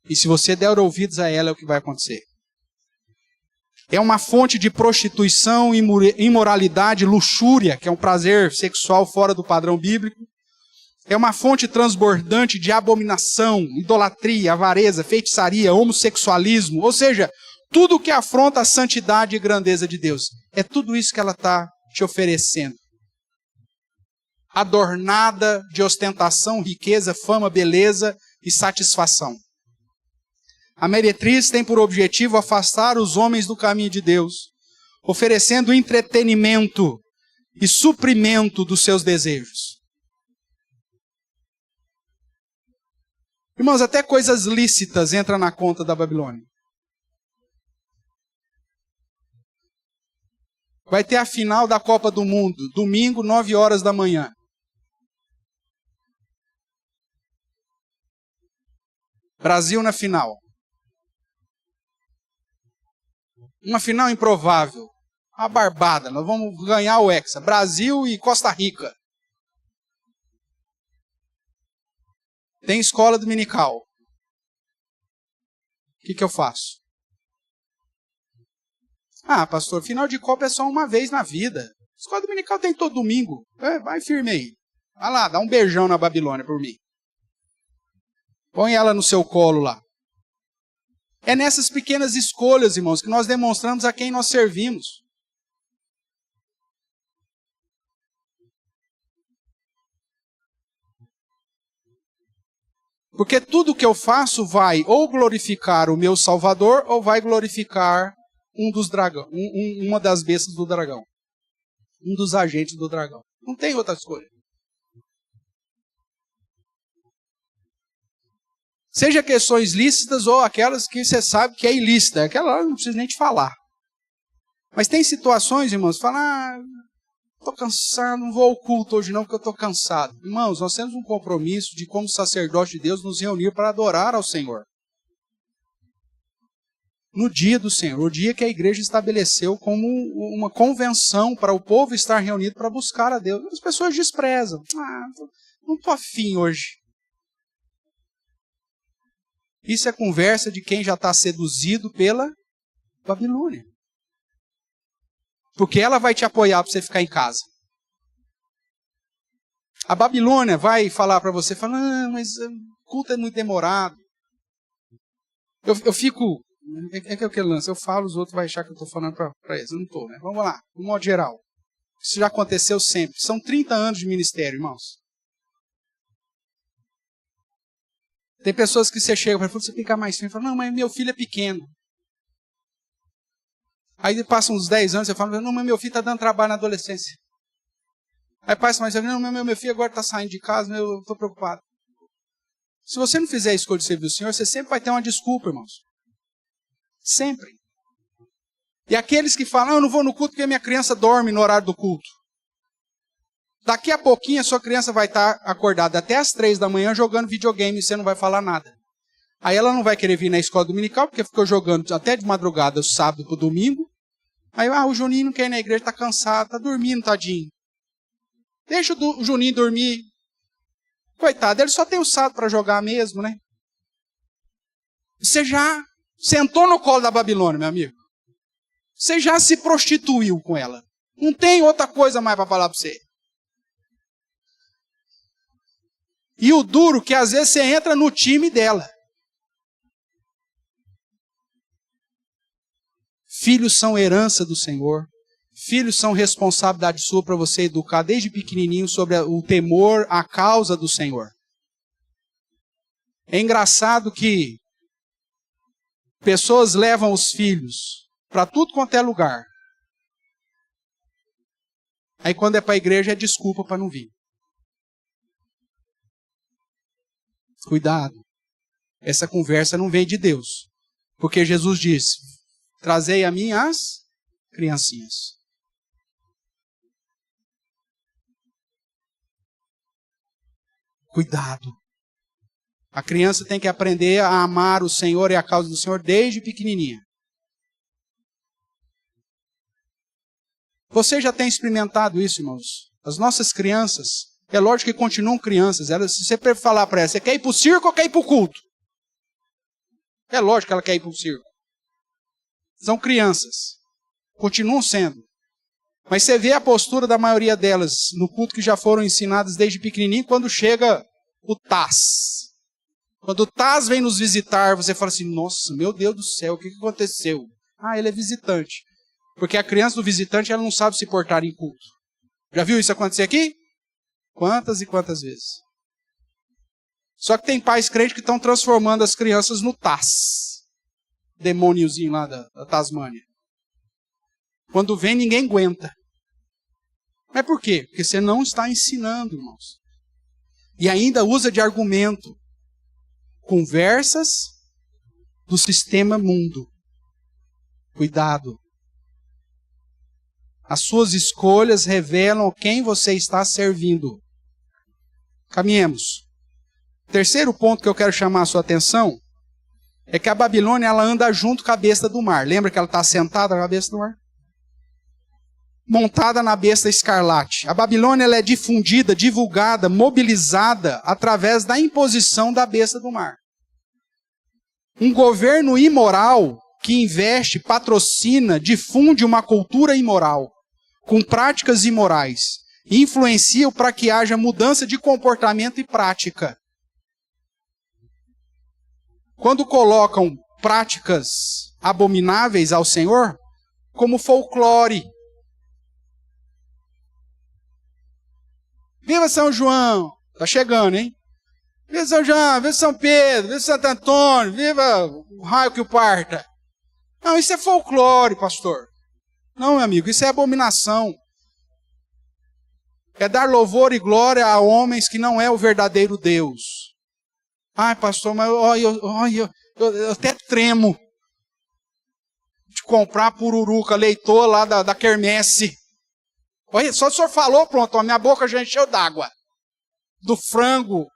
E se você der ouvidos a ela, é o que vai acontecer. É uma fonte de prostituição, imoralidade, luxúria, que é um prazer sexual fora do padrão bíblico. É uma fonte transbordante de abominação, idolatria, avareza, feitiçaria, homossexualismo, ou seja, tudo que afronta a santidade e grandeza de Deus. É tudo isso que ela está te oferecendo. Adornada de ostentação, riqueza, fama, beleza e satisfação. A meretriz tem por objetivo afastar os homens do caminho de Deus, oferecendo entretenimento e suprimento dos seus desejos. Irmãos, até coisas lícitas entram na conta da Babilônia. Vai ter a final da Copa do Mundo, domingo, 9 horas da manhã. Brasil na final. Uma final improvável. Uma barbada. Nós vamos ganhar o Hexa. Brasil e Costa Rica. Tem escola dominical. O que eu faço? Ah, pastor, final de Copa é só uma vez na vida. Escola dominical tem todo domingo. Vai firme aí. Vai lá, dá um beijão na Babilônia por mim. Põe ela no seu colo lá. É nessas pequenas escolhas, irmãos, que nós demonstramos a quem nós servimos. Porque tudo que eu faço vai ou glorificar o meu Salvador ou vai glorificar uma das bestas do dragão. Um dos agentes do dragão. Não tem outra escolha. Seja questões lícitas ou aquelas que você sabe que é ilícita. Aquela não precisa nem te falar. Mas tem situações, irmãos, fala, estou cansado, não vou ao culto hoje não, porque eu estou cansado. Irmãos, nós temos um compromisso de, como sacerdote de Deus, nos reunir para adorar ao Senhor. No dia do Senhor, o dia que a igreja estabeleceu como uma convenção para o povo estar reunido para buscar a Deus. As pessoas desprezam. Não estou afim hoje. Isso é conversa de quem já está seduzido pela Babilônia. Porque ela vai te apoiar para você ficar em casa. A Babilônia vai falar para você, mas o culto é muito demorado. Eu fico... É que eu lance, eu falo, os outros vão achar que eu estou falando para eles. Eu não estou, né? Vamos lá, no modo geral. Isso já aconteceu sempre. São 30 anos de ministério, irmãos. Tem pessoas que você chega e fala, você fica mais firme. Fala, não, mas meu filho é pequeno. Aí passam uns 10 anos, você fala, não, mas meu filho está dando trabalho na adolescência. Aí passa mais, não, meu filho agora está saindo de casa, eu estou preocupado. Se você não fizer a escolha de servir o Senhor, você sempre vai ter uma desculpa, irmãos. Sempre. E aqueles que falam, eu não vou no culto porque minha criança dorme no horário do culto. Daqui a pouquinho a sua criança vai estar acordada até às 3 da manhã jogando videogame e você não vai falar nada. Aí ela não vai querer vir na escola dominical porque ficou jogando até de madrugada, do sábado para o domingo. Aí, o Juninho não quer ir na igreja, está cansado, está dormindo, tadinho. Deixa o Juninho dormir. Coitado, ele só tem o sábado para jogar mesmo, né? Você já sentou no colo da Babilônia, meu amigo. Você já se prostituiu com ela. Não tem outra coisa mais para falar para você. E o duro que às vezes você entra no time dela. Filhos são herança do Senhor. Filhos são responsabilidade sua para você educar desde pequenininho sobre o temor, a causa do Senhor. É engraçado que pessoas levam os filhos para tudo quanto é lugar. Aí quando é para a igreja é desculpa para não vir. Cuidado. essa conversa não veio de Deus. Porque Jesus disse, trazei a mim as criancinhas. Cuidado. A criança tem que aprender a amar o Senhor e a causa do Senhor desde pequenininha. Você já tem experimentado isso, irmãos? As nossas crianças, é lógico que continuam crianças. Se você falar para elas, você quer ir para o circo ou quer ir para o culto? É lógico que ela quer ir para o circo. São crianças. Continuam sendo. Mas você vê a postura da maioria delas no culto que já foram ensinadas desde pequenininho, quando chega o TAS. Quando o TAS vem nos visitar, você fala assim, nossa, meu Deus do céu, o que aconteceu? Ah, ele é visitante. Porque a criança do visitante, ela não sabe se portar em culto. Já viu isso acontecer aqui? Quantas e quantas vezes? Só que tem pais crentes que estão transformando as crianças no TAS. Demôniozinho lá da Tasmânia. Quando vem, ninguém aguenta. Mas por quê? Porque você não está ensinando, irmãos. E ainda usa de argumento. Conversas do sistema mundo. Cuidado. As suas escolhas revelam quem você está servindo. Caminhemos. Terceiro ponto que eu quero chamar a sua atenção é que a Babilônia ela anda junto com a besta do mar. Lembra que ela está sentada na besta do mar? Montada na besta escarlate. A Babilônia ela é difundida, divulgada, mobilizada através da imposição da besta do mar. Um governo imoral que investe, patrocina, difunde uma cultura imoral, com práticas imorais, influencia para que haja mudança de comportamento e prática. Quando colocam práticas abomináveis ao Senhor, como folclore. Viva São João! Está chegando, hein? Viva São João, viva São Pedro, viva Santo Antônio, viva o raio que o parta. Não, isso é folclore, pastor. Não, meu amigo, isso é abominação. É dar louvor e glória a homens que não é o verdadeiro Deus. Ai, pastor, mas eu até tremo de comprar pururuca, leitoa lá da quermesse. Olha, só o senhor falou, pronto, a minha boca já encheu d'água. Do frango.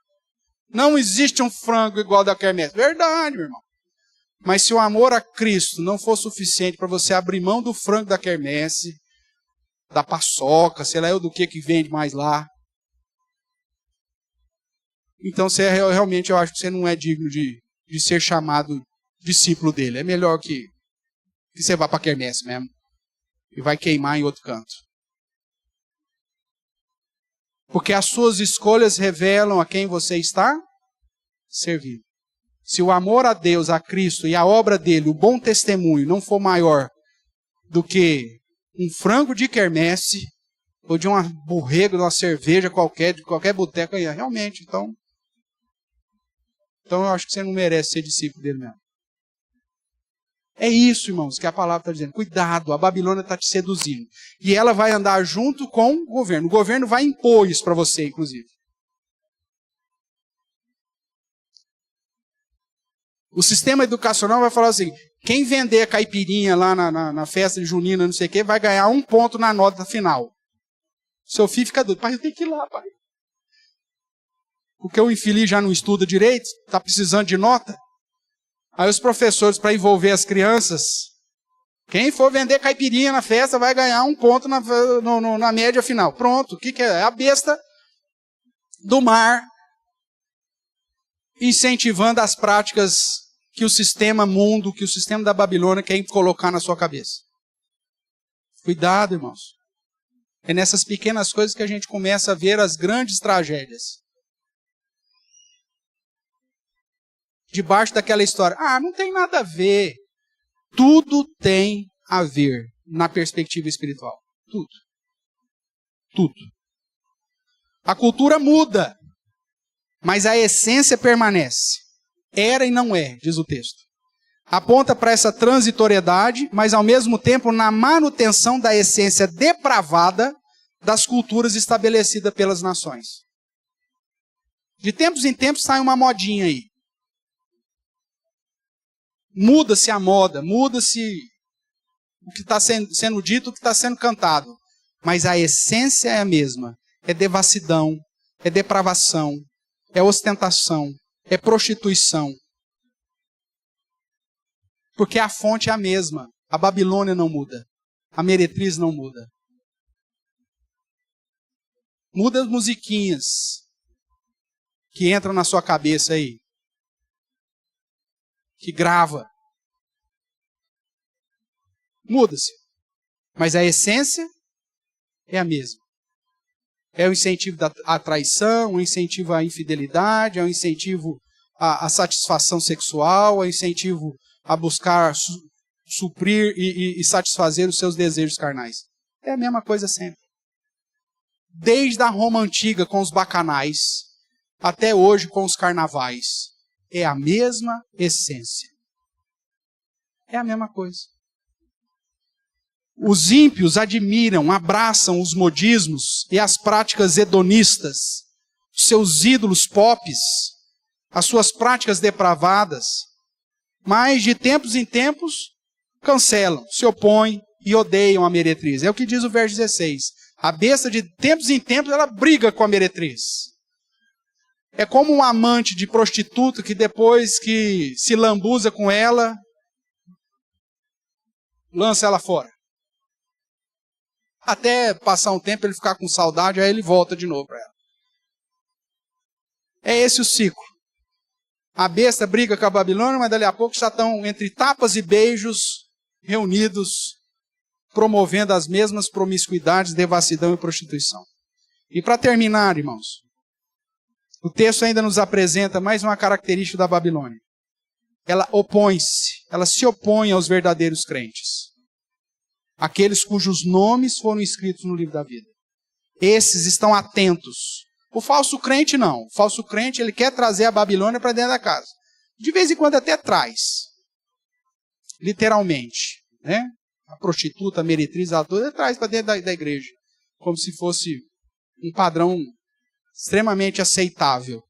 Não existe um frango igual da quermesse. Verdade, meu irmão. Mas se o amor a Cristo não for suficiente para você abrir mão do frango da quermesse, da paçoca, sei lá do que vende mais lá, então você realmente, eu acho que você não é digno de ser chamado discípulo dele. É melhor que você vá para a quermesse mesmo e vai queimar em outro canto. Porque as suas escolhas revelam a quem você está servindo. Se o amor a Deus, a Cristo e a obra dele, o bom testemunho, não for maior do que um frango de quermesse, ou de uma borrega, de uma cerveja qualquer, de qualquer boteca, realmente, então eu acho que você não merece ser discípulo dele mesmo. É isso, irmãos, que a palavra está dizendo. Cuidado, a Babilônia está te seduzindo. E ela vai andar junto com o governo. O governo vai impor isso para você, inclusive. O sistema educacional vai falar assim, quem vender a caipirinha lá na festa de junina, não sei o quê, vai ganhar 1 ponto na nota final. Seu filho fica doido. Pai, eu tenho que ir lá, pai. Porque o infeliz já não estuda direito, está precisando de nota. Aí os professores, para envolver as crianças, quem for vender caipirinha na festa vai ganhar 1 ponto na média final. Pronto, o que é? É a besta do mar incentivando as práticas que o sistema mundo, que o sistema da Babilônia quer colocar na sua cabeça. Cuidado, irmãos. É nessas pequenas coisas que a gente começa a ver as grandes tragédias. Debaixo daquela história. Ah, não tem nada a ver. Tudo tem a ver na perspectiva espiritual. Tudo. Tudo. A cultura muda, mas a essência permanece. Era e não é, diz o texto. Aponta para essa transitoriedade, mas ao mesmo tempo na manutenção da essência depravada das culturas estabelecidas pelas nações. De tempos em tempos sai uma modinha aí. Muda-se a moda, muda-se o que está sendo dito, o que está sendo cantado. Mas a essência é a mesma. É devassidão, é depravação, é ostentação, é prostituição. Porque a fonte é a mesma. A Babilônia não muda. A meretriz não muda. Muda as musiquinhas que entram na sua cabeça aí. Que grava. Muda-se. Mas a essência é a mesma. É o incentivo à traição, o incentivo à infidelidade, é o incentivo à satisfação sexual, é o incentivo a buscar suprir e satisfazer os seus desejos carnais. É a mesma coisa sempre. Desde a Roma antiga com os bacanais, até hoje com os carnavais. É a mesma essência. É a mesma coisa. Os ímpios admiram, abraçam os modismos e as práticas hedonistas, os seus ídolos pops, as suas práticas depravadas, mas de tempos em tempos cancelam, se opõem e odeiam a meretriz. É o que diz o verso 16. A besta de tempos em tempos ela briga com a meretriz. É como um amante de prostituta que depois que se lambuza com ela, lança ela fora. Até passar um tempo ele ficar com saudade, aí ele volta de novo para ela. É esse o ciclo. A besta briga com a Babilônia, mas dali a pouco já estão entre tapas e beijos reunidos, promovendo as mesmas promiscuidades, devassidão e prostituição. E para terminar, irmãos, o texto ainda nos apresenta mais uma característica da Babilônia. Ela opõe-se, ela se opõe aos verdadeiros crentes. Aqueles cujos nomes foram escritos no livro da vida. Esses estão atentos. O falso crente não. O falso crente ele quer trazer a Babilônia para dentro da casa. De vez em quando até traz. Literalmente. Né? A prostituta, a meretriz, a toda, ele traz para dentro da igreja. Como se fosse um padrão extremamente aceitável.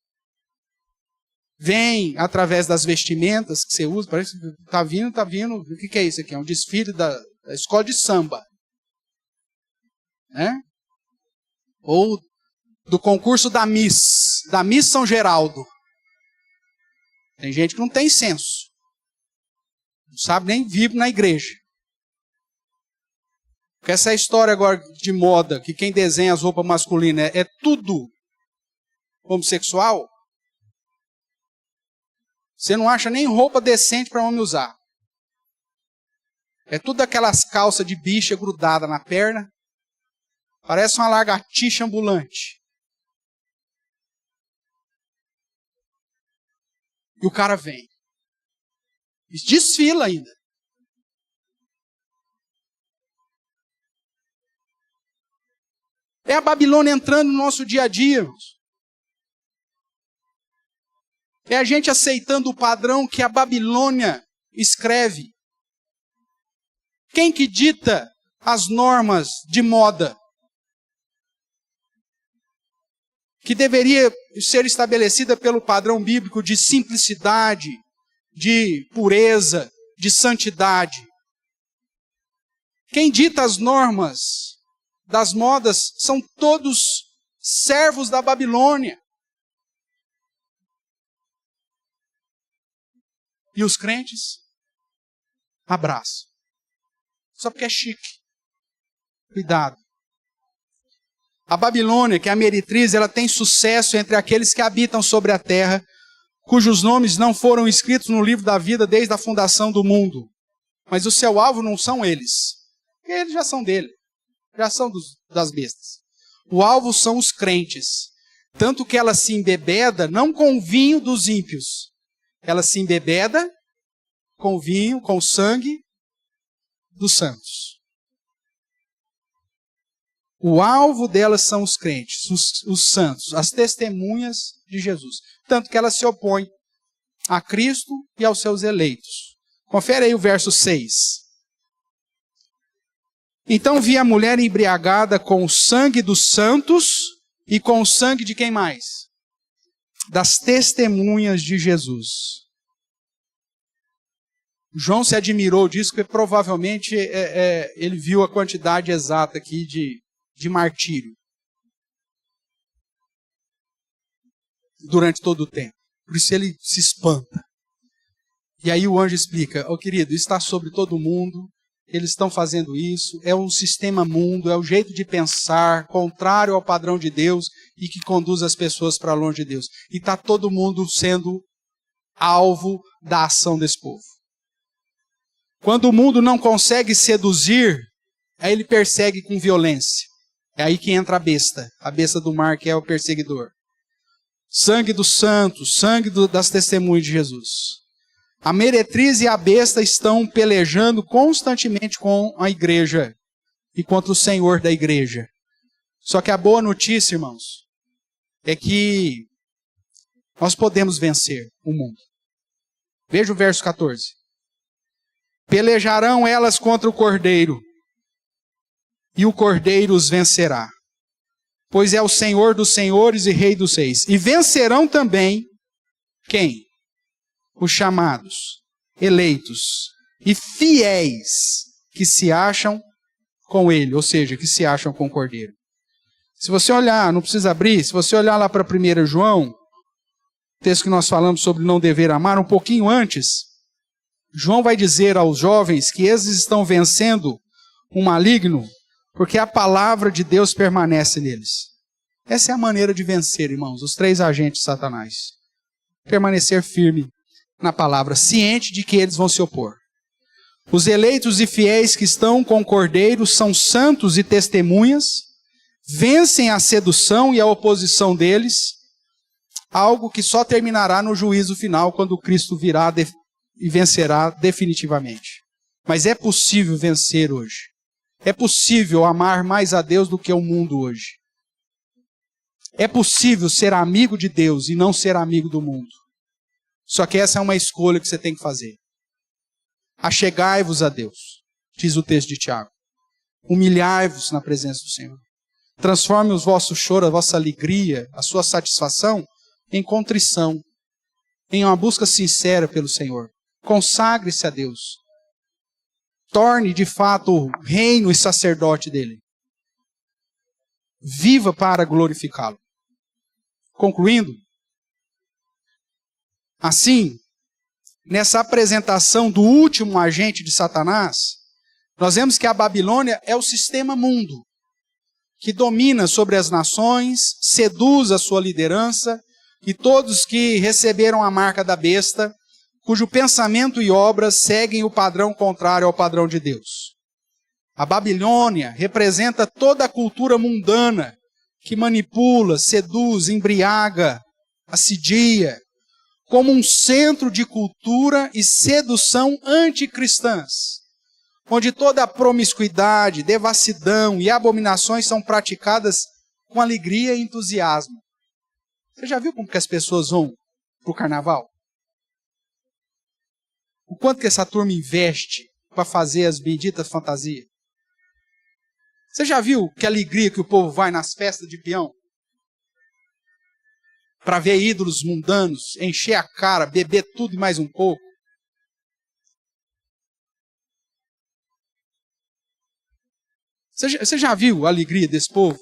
Vem através das vestimentas que você usa. Parece que está vindo. O que é isso aqui? É um desfile da escola de samba. Né? Ou do concurso da Miss São Geraldo. Tem gente que não tem senso. Não sabe nem vive na igreja. Porque essa história agora de moda, que quem desenha as roupas masculinas é tudo homossexual, você não acha nem roupa decente para homem usar. É tudo aquelas calças de bicha grudada na perna. Parece uma lagartixa ambulante. E o cara vem. E desfila ainda. É a Babilônia entrando no nosso dia a dia, irmãos. É a gente aceitando o padrão que a Babilônia escreve. Quem que dita as normas de moda? Que deveria ser estabelecida pelo padrão bíblico de simplicidade, de pureza, de santidade. Quem dita as normas das modas são todos servos da Babilônia. E os crentes abraçam. Só porque é chique. Cuidado. A Babilônia, que é a meretriz, ela tem sucesso entre aqueles que habitam sobre a terra, cujos nomes não foram escritos no livro da vida desde a fundação do mundo. Mas o seu alvo não são eles. Eles já são dele. Já são das bestas. O alvo são os crentes. Tanto que ela se embebeda não com o vinho dos ímpios. Ela se embebeda com o vinho, com o sangue dos santos. O alvo delas são os crentes, os santos, as testemunhas de Jesus. Tanto que ela se opõe a Cristo e aos seus eleitos. Confere aí o verso 6. Então vi a mulher embriagada com o sangue dos santos e com o sangue de quem mais? Das testemunhas de Jesus. João se admirou disso, porque provavelmente ele viu a quantidade exata aqui de martírio durante todo o tempo. Por isso ele se espanta. E aí o anjo explica: ó querido, isso está sobre todo mundo, eles estão fazendo isso, é um sistema mundo, é o jeito de pensar contrário ao padrão de Deus e que conduz as pessoas para longe de Deus. E está todo mundo sendo alvo da ação desse povo. Quando o mundo não consegue seduzir, aí ele persegue com violência. É aí que entra a besta do mar, que é o perseguidor. Sangue dos santos, sangue das testemunhas de Jesus. A meretriz e a besta estão pelejando constantemente com a igreja e contra o Senhor da igreja. Só que a boa notícia, irmãos, é que nós podemos vencer o mundo. Veja o verso 14. Pelejarão elas contra o Cordeiro, e o Cordeiro os vencerá, pois é o Senhor dos senhores e Rei dos reis. E vencerão também quem? Os chamados, eleitos e fiéis que se acham com ele, ou seja, que se acham com o Cordeiro. Se você olhar, não precisa abrir, se você olhar lá para 1 João, texto que nós falamos sobre não dever amar, um pouquinho antes, João vai dizer aos jovens que eles estão vencendo o maligno porque a palavra de Deus permanece neles. Essa é a maneira de vencer, irmãos, os 3 agentes de Satanás. Permanecer firme na palavra, ciente de que eles vão se opor. Os eleitos e fiéis que estão com o Cordeiro são santos e testemunhas, vencem a sedução e a oposição deles, algo que só terminará no juízo final, quando Cristo virá e vencerá definitivamente. Mas é possível vencer hoje. É possível amar mais a Deus do que o mundo hoje. É possível ser amigo de Deus e não ser amigo do mundo. Só que essa é uma escolha que você tem que fazer. Achegai-vos a Deus, diz o texto de Tiago. Humilhai-vos na presença do Senhor. Transforme os vossos choros, a vossa alegria, a sua satisfação em contrição, em uma busca sincera pelo Senhor. Consagre-se a Deus. Torne de fato o reino e sacerdote dele. Viva para glorificá-lo. Concluindo, assim, nessa apresentação do último agente de Satanás, nós vemos que a Babilônia é o sistema mundo, que domina sobre as nações, seduz a sua liderança, e todos que receberam a marca da besta, cujo pensamento e obras seguem o padrão contrário ao padrão de Deus. A Babilônia representa toda a cultura mundana que manipula, seduz, embriaga, assedia, como um centro de cultura e sedução anticristãs, onde toda a promiscuidade, devassidão e abominações são praticadas com alegria e entusiasmo. Você já viu como que as pessoas vão para o carnaval? O quanto que essa turma investe para fazer as benditas fantasias? Você já viu que alegria que o povo vai nas festas de peão? Para ver ídolos mundanos, encher a cara, beber tudo e mais um pouco. Você já viu a alegria desse povo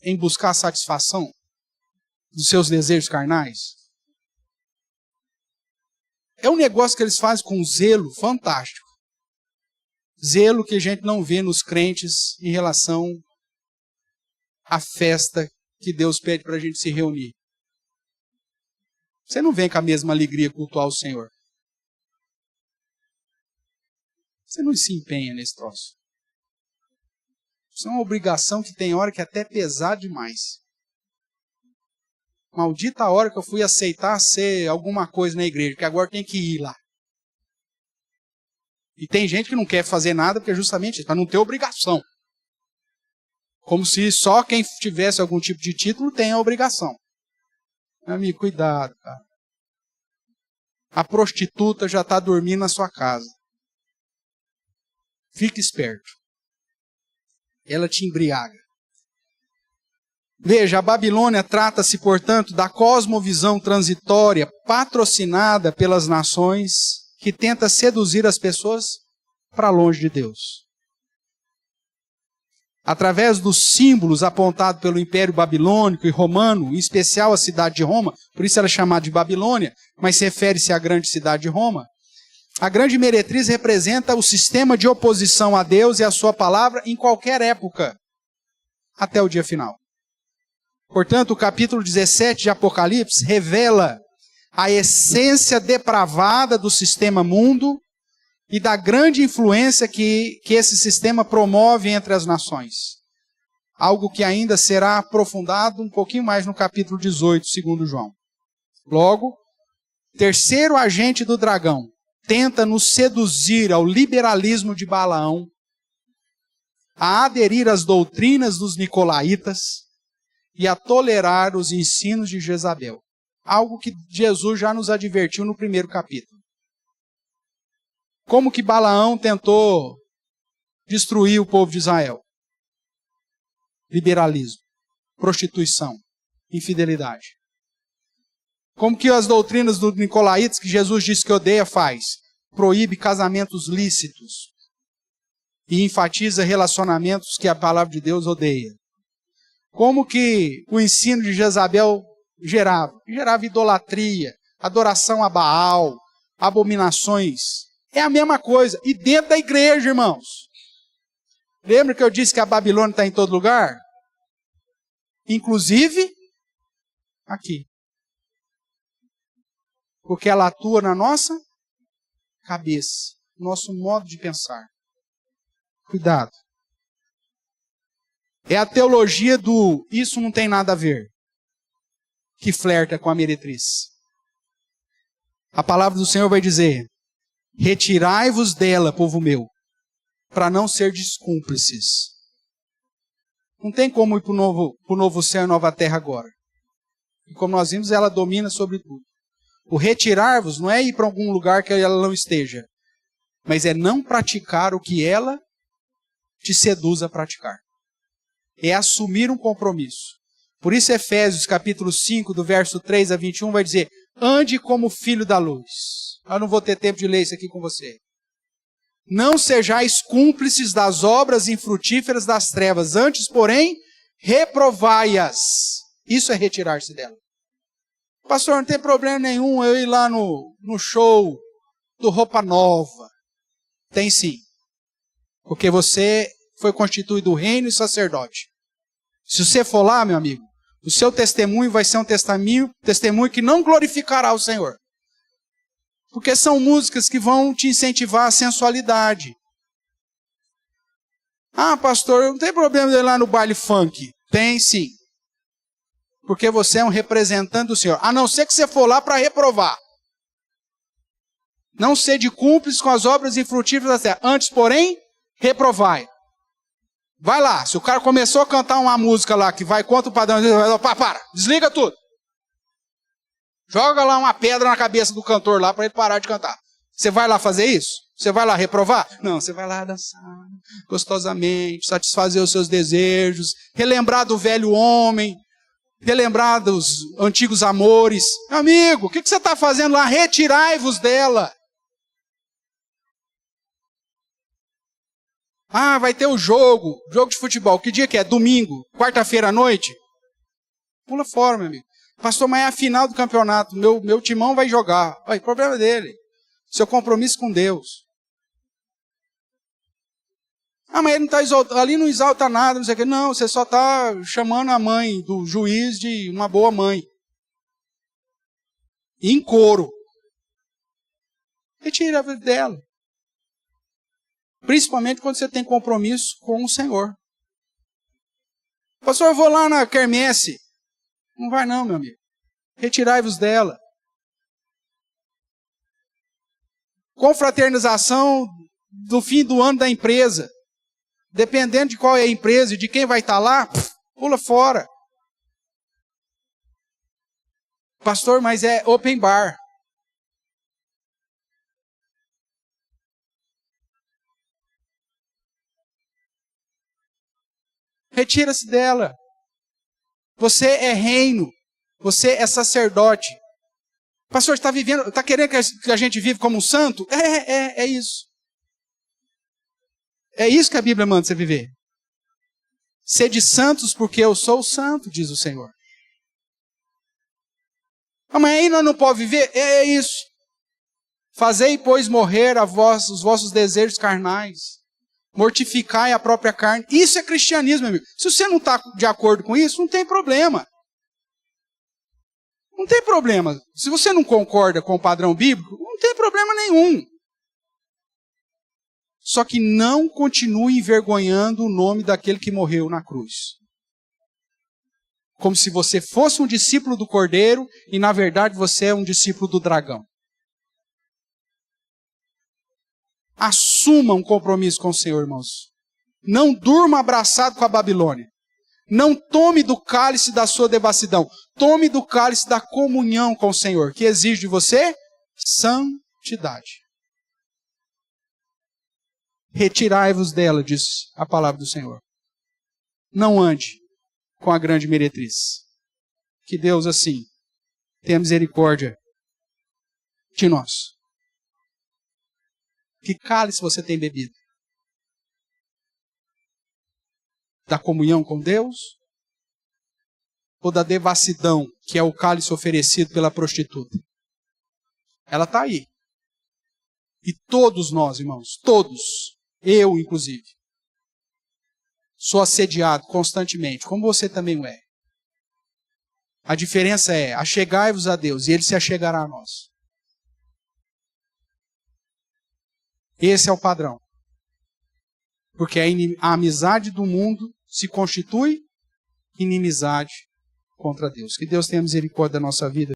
em buscar a satisfação dos seus desejos carnais? É um negócio que eles fazem com zelo fantástico. Zelo que a gente não vê nos crentes em relação à festa que Deus pede para a gente se reunir. Você não vem com a mesma alegria cultuar o Senhor. Você não se empenha nesse troço. Isso é uma obrigação que tem hora que é até pesar demais. Maldita a hora que eu fui aceitar ser alguma coisa na igreja, que agora tem que ir lá. E tem gente que não quer fazer nada porque justamente para não ter obrigação. Como se só quem tivesse algum tipo de título tem a obrigação. Meu amigo, cuidado, cara. A prostituta já está dormindo na sua casa. Fique esperto. Ela te embriaga. Veja, a Babilônia trata-se, portanto, da cosmovisão transitória patrocinada pelas nações que tenta seduzir as pessoas para longe de Deus. Através dos símbolos apontados pelo Império Babilônico e Romano, em especial a cidade de Roma, por isso ela é chamada de Babilônia, mas refere-se à grande cidade de Roma, a grande meretriz representa o sistema de oposição a Deus e a sua palavra em qualquer época, até o dia final. Portanto, o capítulo 17 de Apocalipse revela a essência depravada do sistema mundo e da grande influência que esse sistema promove entre as nações. Algo que ainda será aprofundado um pouquinho mais no capítulo 18, segundo João. Logo, terceiro agente do dragão tenta nos seduzir ao liberalismo de Balaão, a aderir às doutrinas dos nicolaítas e a tolerar os ensinos de Jezabel. Algo que Jesus já nos advertiu no primeiro capítulo. Como que Balaão tentou destruir o povo de Israel? Liberalismo, prostituição, infidelidade. Como que as doutrinas dos nicolaítas, que Jesus disse que odeia, faz? Proíbe casamentos lícitos e enfatiza relacionamentos que a palavra de Deus odeia. Como que o ensino de Jezabel gerava? Gerava idolatria, adoração a Baal, abominações. É a mesma coisa. E dentro da igreja, irmãos. Lembra que eu disse que a Babilônia está em todo lugar? Inclusive, aqui. Porque ela atua na nossa cabeça, nosso modo de pensar. Cuidado. É a teologia do isso não tem nada a ver, que flerta com a meretriz. A palavra do Senhor vai dizer: retirai-vos dela, povo meu, para não ser cúmplices. Não tem como ir para o novo céu e nova terra agora. E como nós vimos, ela domina sobre tudo. O retirar-vos não é ir para algum lugar que ela não esteja, mas é não praticar o que ela te seduz a praticar. É assumir um compromisso. Por isso Efésios capítulo 5, do verso 3 a 21, vai dizer: ande como filho da luz. Eu não vou ter tempo de ler isso aqui com você. Não sejais cúmplices das obras infrutíferas das trevas, antes, porém, reprovai-as. Isso é retirar-se dela. Pastor, não tem problema nenhum eu ir lá no show do Roupa Nova. Tem sim. Porque você foi constituído reino e sacerdote. Se você for lá, meu amigo, o seu testemunho vai ser um testemunho que não glorificará o Senhor. Porque são músicas que vão te incentivar à sensualidade. Ah, pastor, não tem problema de ir lá no baile funk. Tem sim. Porque você é um representante do Senhor. A não ser que você for lá para reprovar. Não sede cúmplices com as obras infrutíferas da terra. Antes, porém, reprovai. Vai lá. Se o cara começou a cantar uma música lá que vai contra o padrão, para, desliga tudo. Joga lá uma pedra na cabeça do cantor lá para ele parar de cantar. Você vai lá fazer isso? Você vai lá reprovar? Não, você vai lá dançar gostosamente, satisfazer os seus desejos, relembrar do velho homem, relembrar dos antigos amores. Amigo, o que você está fazendo lá? Retirai-vos dela. Ah, vai ter o jogo de futebol. Que dia que é? Domingo, quarta-feira à noite? Pula fora, meu amigo. Pastor, mas é a final do campeonato. Meu timão vai jogar. Olha, problema dele. Seu compromisso com Deus. Ah, mas ele não está ali não exalta nada, não sei o quê. Não, você só está chamando a mãe do juiz de uma boa mãe. Em coro. Retira a vida dela. Principalmente quando você tem compromisso com o Senhor. Pastor, eu vou lá na quermesse. Não vai não, meu amigo. Retirai-vos dela. Confraternização do fim do ano da empresa. Dependendo de qual é a empresa e de quem vai estar lá, pula fora. Pastor, mas é open bar. Retira-se dela. Você é reino. Você é sacerdote. Pastor, está querendo que a gente vive como um santo? É isso. É isso que a Bíblia manda você viver. Sede santos porque eu sou santo, diz o Senhor. Mas aí nós não podemos viver? É isso. Fazei, pois, morrer os vossos desejos carnais. Mortificai a própria carne. Isso é cristianismo, meu amigo. Se você não está de acordo com isso, não tem problema. Não tem problema. Se você não concorda com o padrão bíblico, não tem problema nenhum. Só que não continue envergonhando o nome daquele que morreu na cruz. Como se você fosse um discípulo do Cordeiro e, na verdade, você é um discípulo do dragão. Assuma um compromisso com o Senhor, irmãos. Não durma abraçado com a Babilônia. Não tome do cálice da sua devassidão. Tome do cálice da comunhão com o Senhor, que exige de você santidade. Retirai-vos dela, diz a palavra do Senhor. Não ande com a grande meretriz. Que Deus, assim, tenha misericórdia de nós. Que cálice você tem bebido? Da comunhão com Deus? Ou da devassidão, que é o cálice oferecido pela prostituta? Ela está aí. E todos nós, irmãos, todos, eu inclusive, sou assediado constantemente, como você também o é. A diferença é, achegai-vos a Deus e Ele se achegará a nós. Esse é o padrão. Porque a amizade do mundo se constitui inimizade contra Deus. Que Deus tenha misericórdia da nossa vida.